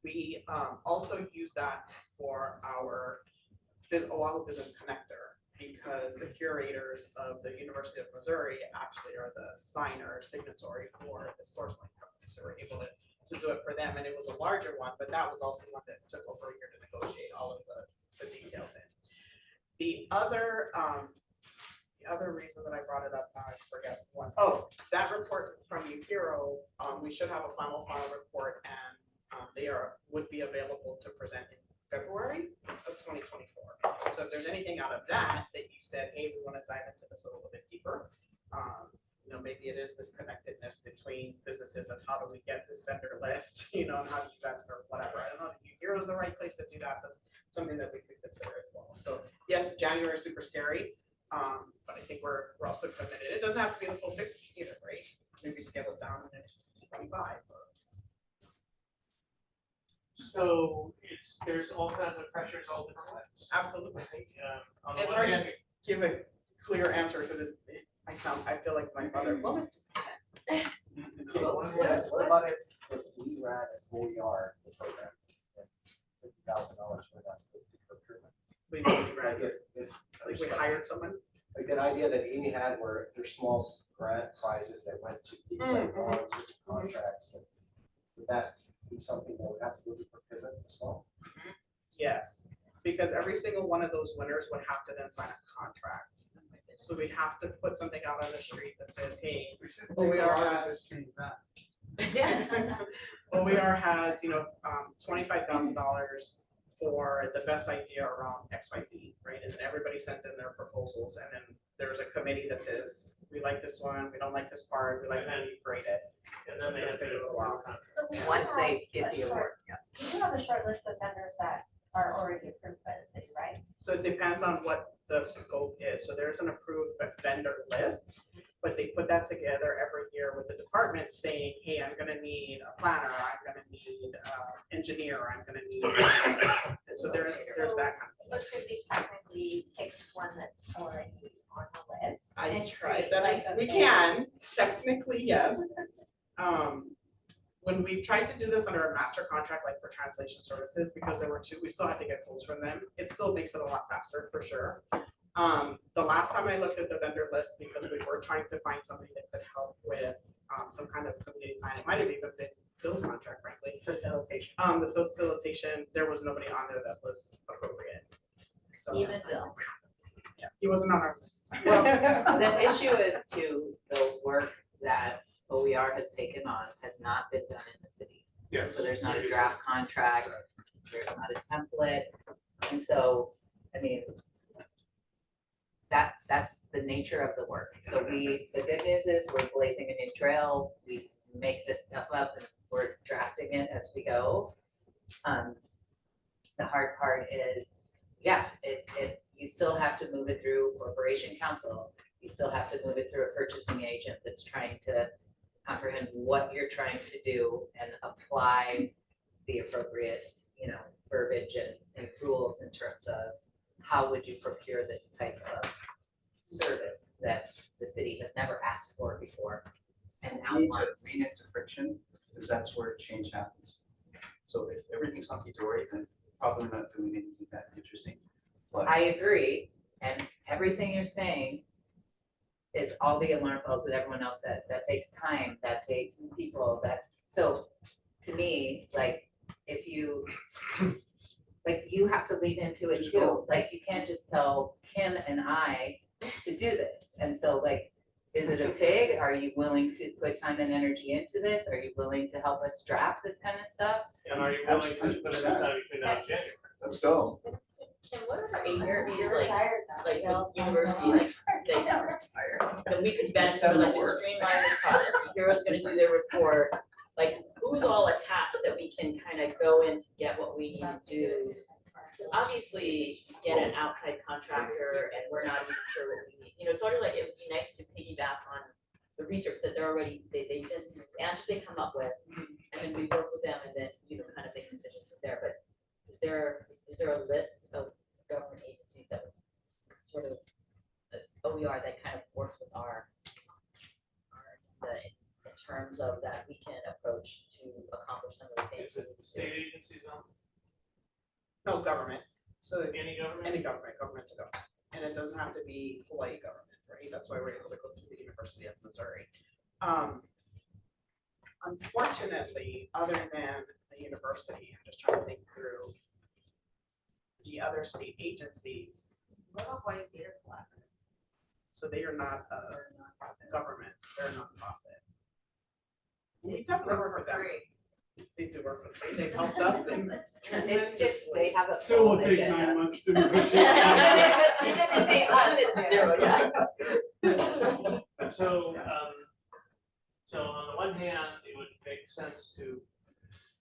We also use that for our Oahu Business Connector, because the curators of the University of Missouri actually are the signatory for the SourceLink company. So we're able to do it for them, and it was a larger one, but that was also one that took over a year to negotiate all of the details in. The other reason that I brought it up, now I forget one. Oh, that report from UHERO, we should have a final report, and they would be available to present in February of 2024. So if there's anything out of that you said, hey, we want to dive into this a little bit deeper, maybe it is this connectedness between businesses and how do we get this vendor list, and how do you vet or whatever. I don't know if UHERO is the right place to do that, but something that we could consider as well. So yes, January is super scary, but I think we're also committed. It doesn't have to be the full 50 either, right? Maybe scale it down and it's 25. So there's all kinds of pressures all different ways. Absolutely. On the It's one hard hand, to give a clear answer because I feel like my mother, well, it depends. So what about if we ran as OER, the program, and $50,000 for us to procurement? We really ran Like it, if like there's we hired someone. like that idea that Amy had where there's small grant prizes that went to people that were on certain contracts. And would that be something that would have to go to procurement as well? Yes, because every single one of those winners would have to then sign a contract. So we have to put something out on the street that says, hey, We should Well, we take a are lot at- to change that. OER has, $25,000 for the best idea around XYZ, right? And then everybody sends in their proposals, and then there's a committee that says, we like this one, we don't like this part, we like that, you grade it. And then they have to. Wow. Once they get the award, yeah. You do have a short list of vendors that are already approved by the city, right? So it depends on what the scope is. So there's an approved vendor list, but they put that together every year with the department saying, hey, I'm gonna need a planner, I'm gonna need an engineer, I'm gonna need. So there's that kind of. But could we technically pick one that's already on the list? I and tried create, that, like, a we big- can, technically, yes. When we've tried to do this under a master contract, like for translation services, because there were two, we still had to get quotes from them. It still makes it a lot faster, for sure. The last time I looked at the vendor list, because we were trying to find somebody that could help with some kind of community plan, it might have even been Phil's contract, frankly. Facilitation. The facilitation, there was nobody on there that was appropriate. So, Even Bill. yeah, he wasn't on our list. Well, the issue is to the work that OER has taken on has not been done in the city. Yes. So there's not a draft contract, there's not a template, and so, I mean, that's the nature of the work. So the good news is we're blazing a new trail, we make this stuff up and we're drafting it as we go. The hard part is, yeah, you still have to move it through corporation council, you still have to move it through a purchasing agent that's trying to comprehend what you're trying to do and apply the appropriate, verbiage and rules in terms of how would you procure this type of service that the city has never asked for before and now We need to wants. lean into friction, because that's where change happens. So if everything's hunky-dory, then probably not doing anything that interesting. But I agree, and everything you're saying is all the alarm bells that everyone else said. That takes time, that takes people, so to me, like, if you, like, you have to lean into it Just too. go. Like, you can't just tell Kim and I to do this. And so, like, is it a pig? Are you willing to put time and energy into this? Are you willing to help us draft this kind of stuff? And are you willing to put in the time between now and January? let's go. And what are In your views, You're like- retired now, like Jill. with university, like, they never retire. Then we could benefit from like just streamline this process, Hero's gonna do their report, like, who's all attached that we can kind of go in to get what we need to do? Because obviously, you get an outside contractor and we're not even sure what we need, it's already like, it would be nice to piggyback on the research that they're already, they just, the answers they come up with, and then we work with them and then, kind of make decisions from there, but is there a list of government agencies that would sort of, OER that kind of works with in terms of that we can approach to accomplish some of the things? Is it state agencies on No, government. So any government? any government to go. And it doesn't have to be Hawaii government, right? That's why we're able to go through the University of Missouri. Unfortunately, other than the university, I'm just trying to think through the other state agencies. What about Hawaii Theater Collaborative? So they are not a government, they're a nonprofit. We definitely work with them. They do work for free. They've helped us in It's just, they have a Still will full take agenda. 9 months to negotiate. Even if they us, Zero, yeah. So, so on the one hand, it would make sense to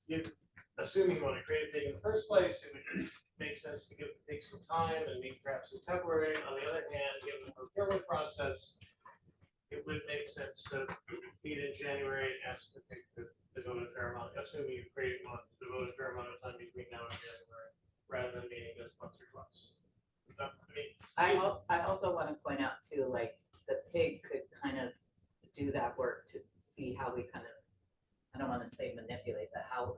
give, assuming you want to create a pig in the first place, it would make sense to take some time and meet perhaps in February. On the other hand, given the procurement process, it would make sense to meet in January and ask the pig to devote a fair amount, assuming you create one, devote a fair amount of time between now and January, rather than meeting this once or twice. I mean, I also want to point out too, like, the pig could kind of do that work to see how we kind of, I don't wanna say manipulate, but how,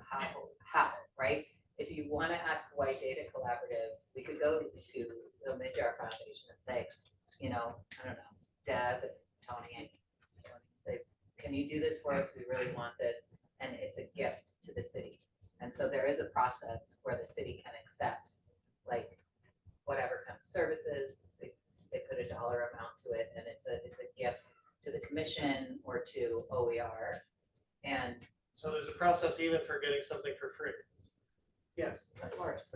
right? If you wanna ask White Data Collaborative, we could go to the Midjar Foundation and say, you know, I don't know, Deb, Tony, and say, can you do this for us? We really want this, and it's a gift to the city. And so there is a process where the city can accept, like, whatever kind of services, they put a dollar amount to it, and it's a gift to the commission or to OER. And So there's a process even for getting something for free. Yes, of course,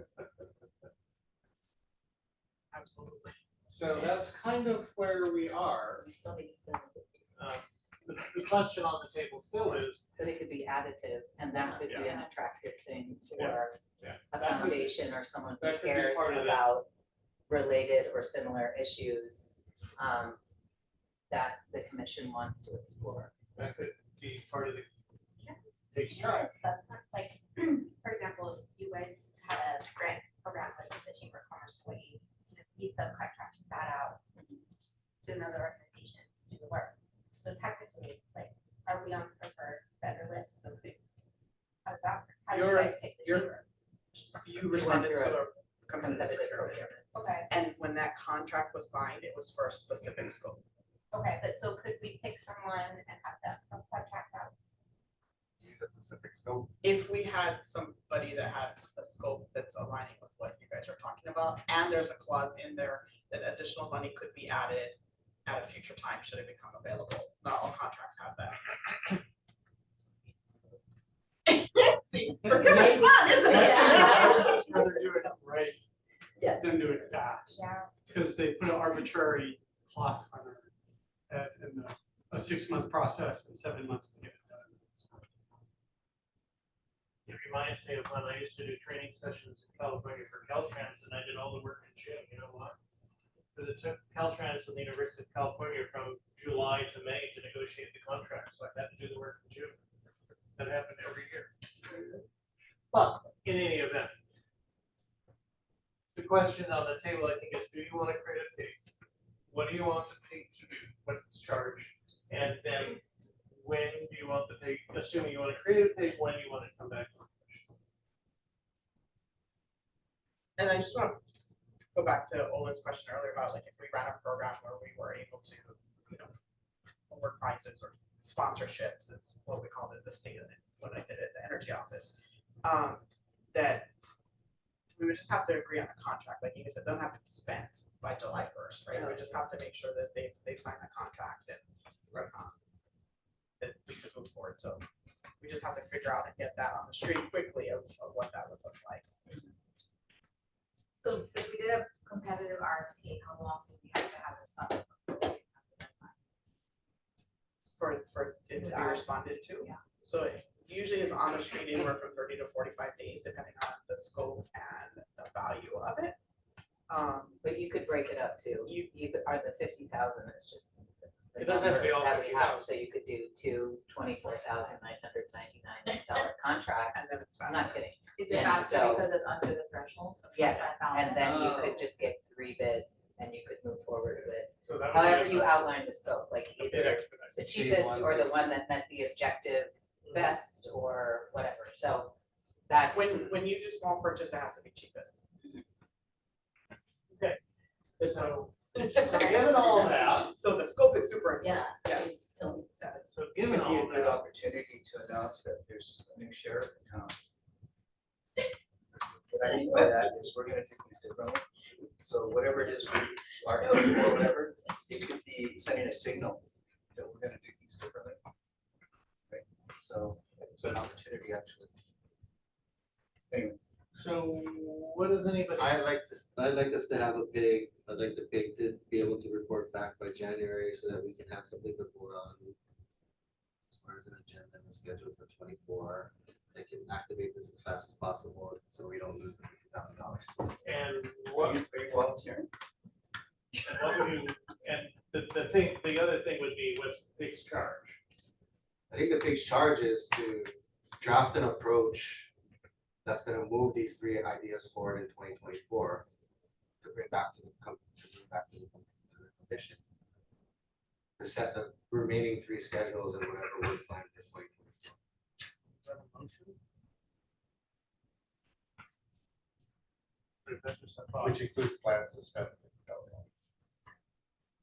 absolutely. So that's kind of where we are. we still need to spend, The question on the table still is, but it could be additive, and that could be an attractive thing for yeah, a that could be- foundation or someone who that could be cares part of it. about related or similar issues that the commission wants to explore. that could be part of the big You know, chart. as like, for example, you guys had a grant program with the Chamber of Commerce Hawaii, you subcontracted that out to another organization to do the work. So technically, like, are we on preferred vendor list? So how do you You're- guys pick the you're- chamber? You responded to through a competitive Competitive procurement. Okay, And when that contract was signed, it was for a specific scope. okay, but so could we pick someone and have them subcontract out? If we had somebody that had a scope that's aligning with what you guys are talking about, and there's a clause in there that additional money could be added at a future time should it become available. Not all contracts have that. See, procurement's fun, isn't it? I'd just rather do it right Yeah. than do it fast, Yeah, because they put an arbitrary clock on it and a 6-month process and 7 months to get it done. It reminds me of when I used to do training sessions in California for Caltrans, and I did all the work in June, you know why? Because it took Caltrans and the University of California from July to May to negotiate the contract, so I had to do the work in June. That happened every year. But in any event, the question on the table, I think, is do you want to create a pig? What do you want the pig to do? What's charged? And then when do you want the pig, assuming you want to create a pig, when do you want it to come back to the commission? And I just want to go back to Ola's question earlier about like if we ran a program where we were able to, you know, award prizes or sponsorships is what we called it at the state of it when I did it at the energy office. That we would just have to agree on the contract, like you said, it doesn't have to be spent by July 1st, right? We just have to make sure that they've signed the contract and that we could move forward. So we just have to figure out and get that on the street quickly of what that would look like. So if we did a competitive RFP, how long do we have to have this up? For it to be responded to. Yeah. So it usually is on the street anywhere from 30 to 45 days, depending on the scope and the value of it. But you could break it up too. You- You could, or the 50,000 is just the It doesn't have to be number all that we have. 50,000. So you could do two $24,999 contracts. and then it's I'm faster. not kidding. Is it And faster so- because it's under the threshold? of Yes, 25,000? and then you Oh. could just get 3 bids and you could move forward with So that would however be you outline the scope, like a bit either expedited. the cheapest or the one that met the objective best or whatever. So that's. When you do small purchase, it has to be cheapest. So, given all that, So the scope is super important. Yeah. Yeah. Still. so It given could be a all good that, opportunity to announce that there's a new sheriff in town. What I mean by that is we're gonna do things differently. So whatever it is we are doing or whatever, it could be sending a signal that we're gonna do things differently. Right, so it's an opportunity actually. Anyway, so what does anybody? I'd like us to have a pig, I'd like the pig to be able to report back by January so that we can have something to vote on. As far as an agenda and a schedule for 24, they can activate this as fast as possible, so we don't lose the $50,000. And what, are you volunteering? and what would you, and the other thing would be what's the pig's charge? I think the pig's charge is to draft an approach that's gonna move these 3 ideas forward in 2024 to bring back to the commission. to set the remaining 3 schedules and whatever we're planning for 2022. Is that a motion? Or is that just a thought? Which includes plans to spend.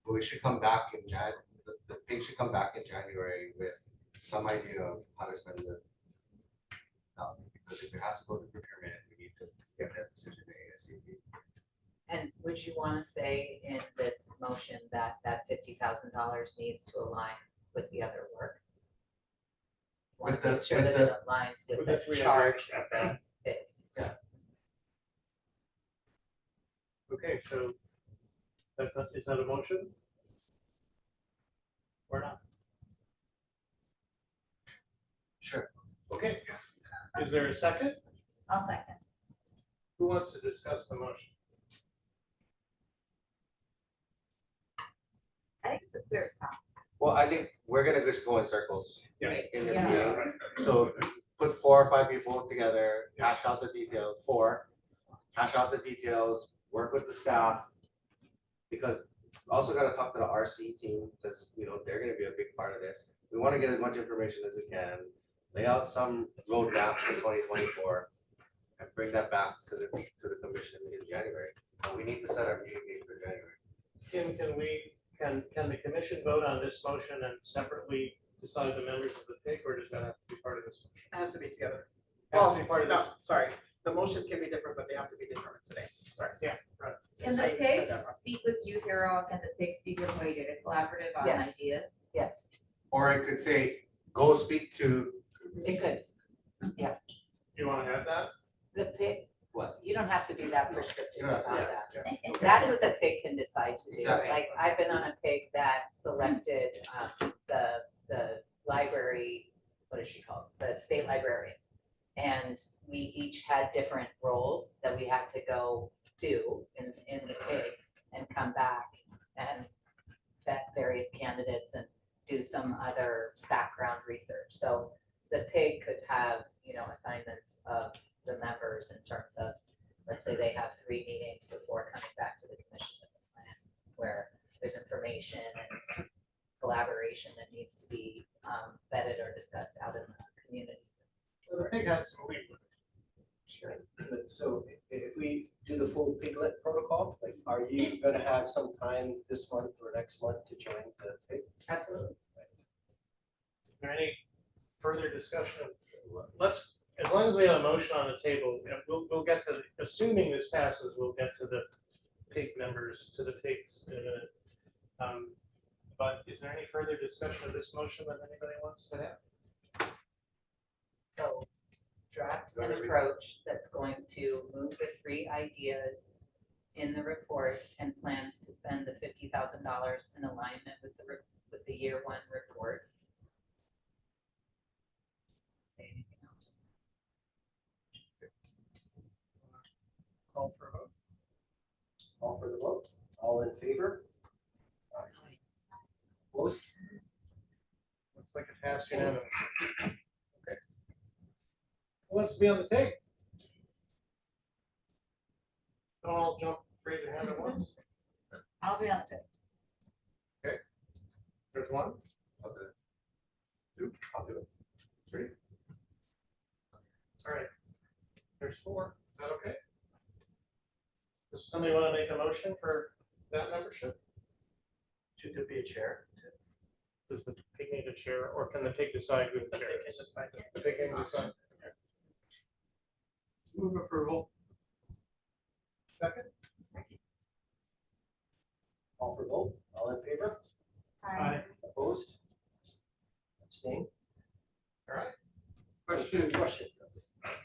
But we should come back in the pig should come back in January with some idea of how to spend the thousand, because if it has to go to procurement, we need to get that decision ASAP. And would you want to say in this motion that that $50,000 needs to align with the other work? Want With to the- make sure with that the- it aligns with With the the 300 charge. at that. Okay, so is that a motion? Or not? Sure. Okay, is there a second? I'll second. Who wants to discuss the motion? I think it's a clear spot. Well, I think we're gonna just go in circles Yeah. in this Yeah. meeting. So put 4 or 5 people together, hash out the details, 4, hash out the details, work with the staff. Because also gotta talk to the RC team, because they're gonna be a big part of this. We wanna get as much information as we can, lay out some roadmap for 2024. And bring that back to the commission in January. And we need to set our meeting date for January. Can the commission vote on this motion and separately decide the members of the PIC, or does that have to be part of this? It has to be together. Has to be part of this? No, sorry, the motions can be different, but they have to be determined today, sorry. Yeah, right. Can the I said pig that wrong. speak with you, Hero? Can the pig speak with Wader, collaborative on Yes. ideas? Or it could say, go speak to, It could, You want to add that? the pig, what? you don't have to be that prescriptive Yeah, about yeah, that. That's what the pig can decide to do. Exactly. Like, I've been on a pig that selected the library, what is she called? The state librarian. And we each had different roles that we had to go do in the pig and come back and vet various candidates and do some other background research. So the pig could have, assignments of the members in terms of, let's say they have 3 meetings before coming back to the commission with a plan, where there's information and collaboration that needs to be vetted or discussed out in the community. So the PIC has some leeway. Sure. So if we do the full piglet protocol, like, are you gonna have some time this month or next month to join the pig? Absolutely. Is there any further discussion? As long as we have a motion on the table, we'll get to, assuming this passes, we'll get to the PIG members, to the PIGs in a minute. But is there any further discussion of this motion that anybody wants to have? So draft an approach that's going to move the 3 ideas in the report and plans to spend the $50,000 in alignment with the year 1 report. Say anything else? Call for a vote. Call for the vote, all in favor? Opposed? Looks like it passed unanimously. Okay. Who wants to be on the PIG? Don't all jump, raise your hand at once. I'll be on it. There's 1. Okay. 2. I'll do it. 3. All right. There's 4. Is that okay? Does somebody want to make a motion for that membership? Should there be a chair? Does the PIG need a chair, or can the PIG decide who the chair is? The PIG can decide. Move approval. Second? Call for vote, all in favor? Aye. Opposed? Abstain? All right. Question, Question.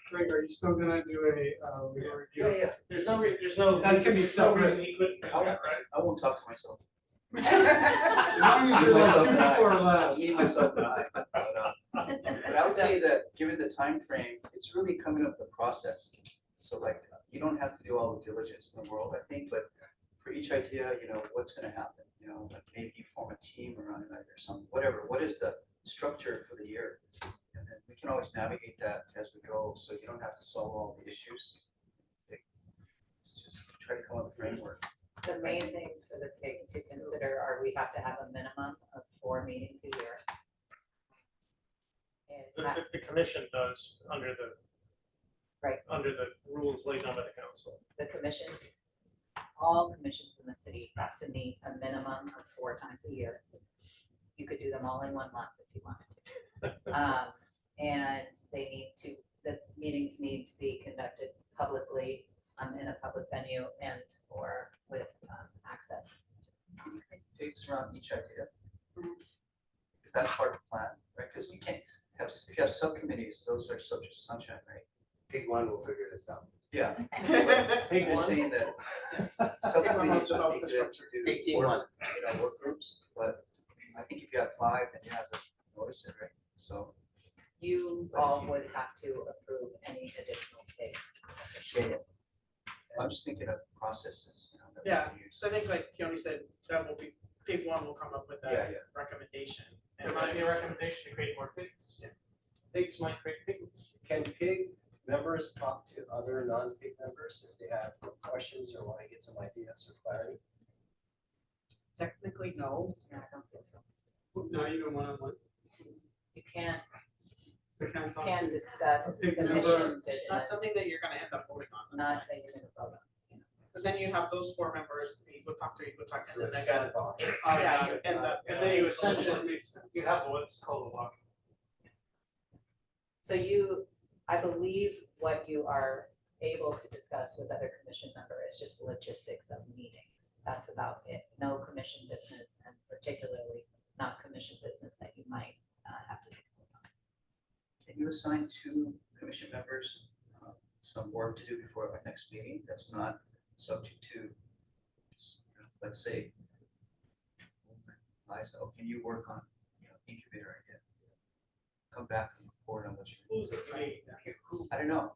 Greg, are you still gonna do a legal review? Yeah, There's no, there's no. That can be there's no reason separate. he couldn't do that, right? I won't talk to myself. As long as you're like 2 people or less. Me, myself, and I. But I would say that, given the time frame, it's really coming up the process. So like, you don't have to do all the diligence in the world, I think, but for each idea, what's gonna happen, like maybe you form a team around it or something, whatever, what is the structure for the year? And then we can always navigate that as we go, so you don't have to solve all the issues. It's just try to come up with a framework. The main things for the PIG to consider are we have to have a minimum of 4 meetings a year. It has, The commission does under the. Right. Under the rules laid down by the council. the commission, all commissions in the city have to meet a minimum of 4 times a year. You could do them all in 1 month if you wanted to. And they need to, the meetings need to be conducted publicly, in a public venue and or with access. Can you make pigs around each idea? Is that part of the plan, right? Because we can't have, if you have subcommittees, those are subject to sunshine, right? Pick one, we'll figure this out. Yeah. Pick I'm one. saying that subcommittees would be good to do. Pick team work, one. Work groups, but I think if you have 5, then you have to notice it, right? So. You all would have to approve any additional pigs. Yeah. I'm just thinking of processes, that we Yeah. can use. So I think like Keone said, that will be, PIG 1 will come up with Yeah, that yeah. recommendation. There might be a recommendation to create more pigs. Pigs might create pigs. Can PIG members talk to other non-PIG members if they have questions or want to get some ideas or clarity? Technically, no. No, I don't think so. Not even one-on-one. You can't, They can't talk can to- discuss Pigs commission member. business. It's not something that you're gonna end up voting on. Not that you're gonna vote on. Because then you have those 4 members, you go talk, and So then it's they sandbox. yeah, you end up. And then you essentially, you have what's called a walk. So you, I believe what you are able to discuss with other commission member is just logistics of meetings. That's about it. No commission business, and particularly not commission business that you might have to. Can you assign 2 commission members some work to do before our next meeting that's not subject to, let's say, Liza, can you work on, incubator idea? Come back and report on what you. Who's deciding that? I don't know.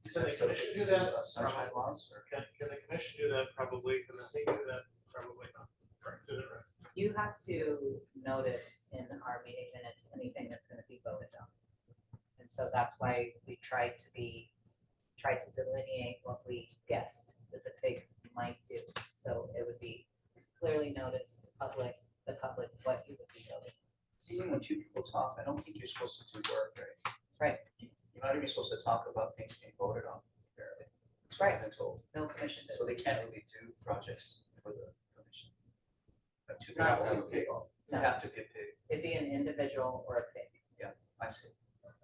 Is Can that the subject commission do to, that? sunshine laws or? Can the commission do that? Probably. Can the thing do that? Probably not. Do it right. You have to notice in our meeting minutes anything that's gonna be voted on. And so that's why we tried to delineate what we guessed that the pig might do. So it would be clearly noticed to the public what you would be voting. So even when 2 people talk, I don't think you're supposed to do work, right? Right. You're not even supposed to talk about things being voted on, apparently. That's what I've been told. No commission So they business. can't really do projects for the commission. But 2 Not people, two people, No. you have to be big, It'd be an individual or a pig. I see.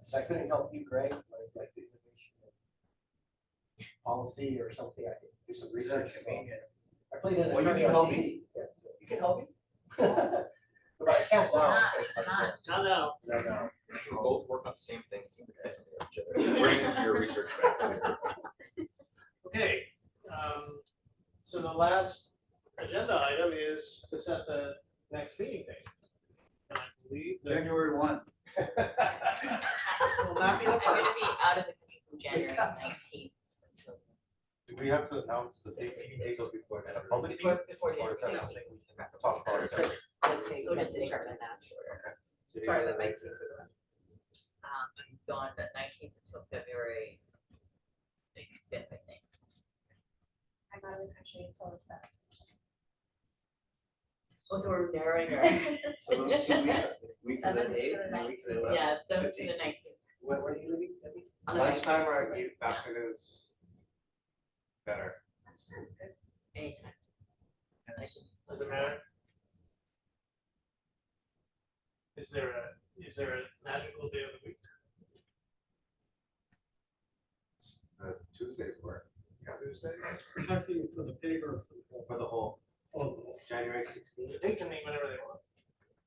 So I couldn't help you, Greg, like the innovation of policy or something, I could do some research. Convenient. I played in a. Well, you attorney can on help TV. me. Yeah. You can help me? But I can't now. No, no. No. We both work on the same thing. independently of each other. Bring your research back. Okay, so the last agenda item is to set the next meeting date. And I believe that. January 1. Will not be the I'm gonna first. be out of the country from January 19th until Do we have to announce the date before that? before the Or is that end. something we can talk about separately? The pig So can just determine that. So Sorry, you're that gonna makes make it. I'm gone the 19th until February 5th, I think. I'm out of the country until the 7th. Oh, so we're narrowing our. So those 2 weeks, the week of the 7th to 8th the and the week of the 11th. Yeah, 7th to the 19th. When are you leaving, Debbie? On the Lunchtime 19th. or Yeah. afternoons? Better. That sounds good. Anytime. Does it matter? Is there a magical day of the week? Tuesdays work. Tuesday? Protecting for the pig or For the whole, for January 16th. They can meet whenever they want.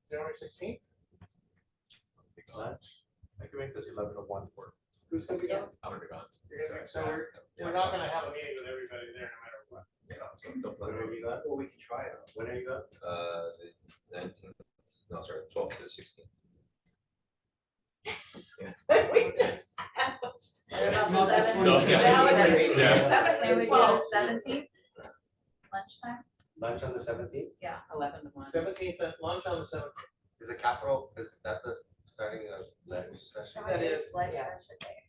January 16th? Big lunch. I can make this 11 to 1 work. Who's gonna be gone? I'm gonna be gone. You're gonna be- So we're not gonna have a meeting with everybody there no matter what. Yeah, so don't When plan are you gone? Well, we can try it. When are you gone? the 19th, no, sorry, 12th to the 16th. We just sandwiched. What about Not the the 17th? So, Can yeah. we do the 17th? Lunchtime? Lunch on the 17th? 11 to 1. 17th at lunch on the 17th. Is the capital, is that the starting of legislative session? That is- Legislature day.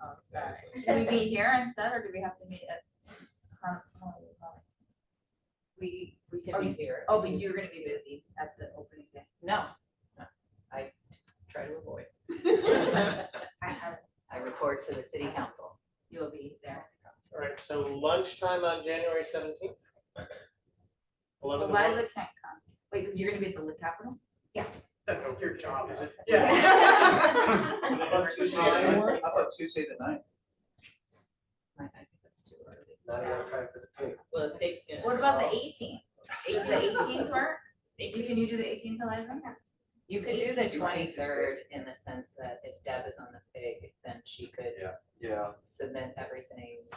Oh, That sorry. is- Should we meet here instead, or do we have to meet at Honolulu? We can be here. Oh, but you're gonna be busy at the opening day. No, I try to avoid. I report to the city council. You'll be there. All right, so lunchtime on January 17th. 11 to 1. Eliza can't come. Wait, because you're gonna be at the Lit Capitol? That's your job. Is it? Yeah. How about Tuesday the 9th? I think that's too early. Not enough time for the pig. Well, the pig's gonna. What about the 18th? Does the 18th work? Can you do the 18th, Eliza? You could do the 23rd in the sense that if Deb is on the pig, then she could Yeah. submit everything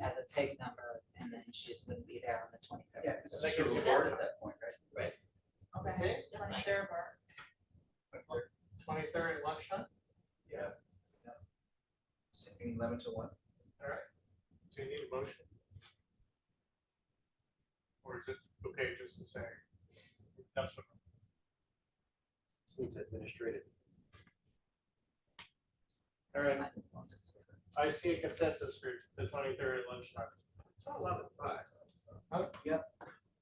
as a pig number, and then she just wouldn't be there on the 23rd. Yeah, because That it's gives still you recorded at that point, right? Okay, 23rd work. 23rd at lunchtime. Same 11 to 1. All right. Do you need a motion? Or is it okay just to say? That's what. Seems administrative. All right, Might as well just do it. I see a consensus for the 23rd at lunchtime. It's 11:05. Yep.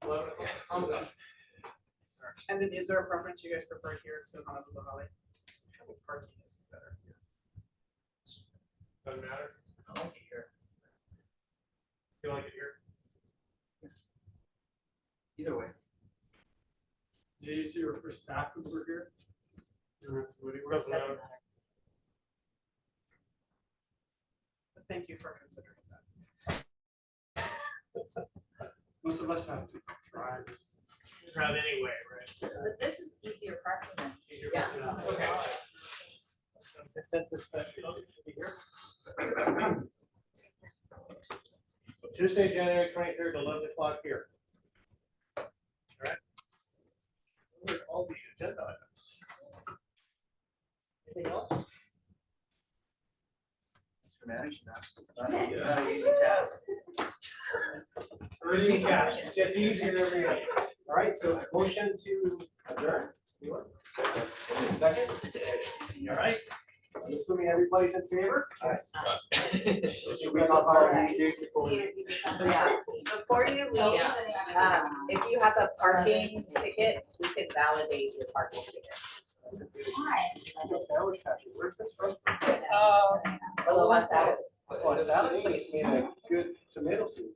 11 o'clock. I'm done. And then is there a preference you guys prefer here to Honolulu Valley? Parking is better. Doesn't matter. I like it here. You like it here? Either way. Did you see for staff who were here? It doesn't Doesn't matter. matter. But thank you for considering that. Most of us have to drive this. Drive anyway, right? But this is easier parking than. Yeah. Okay. Consensus that you don't need to be here. So Tuesday, January 23rd, 11 o'clock here. All right. Those are all the agenda items. Anything else? Mr. Manage, not an easy task. Early cash, it gets easier every day. All right, so motion to adjourn. You want? Second? All right. I'm assuming everybody's in favor? Should we talk about engagement before we? Yeah, before you leave, Yeah. if you have a parking ticket, we can validate your parking ticket. Where's this from? Below us out. Oh, a salad place, you mean a good tomato soup.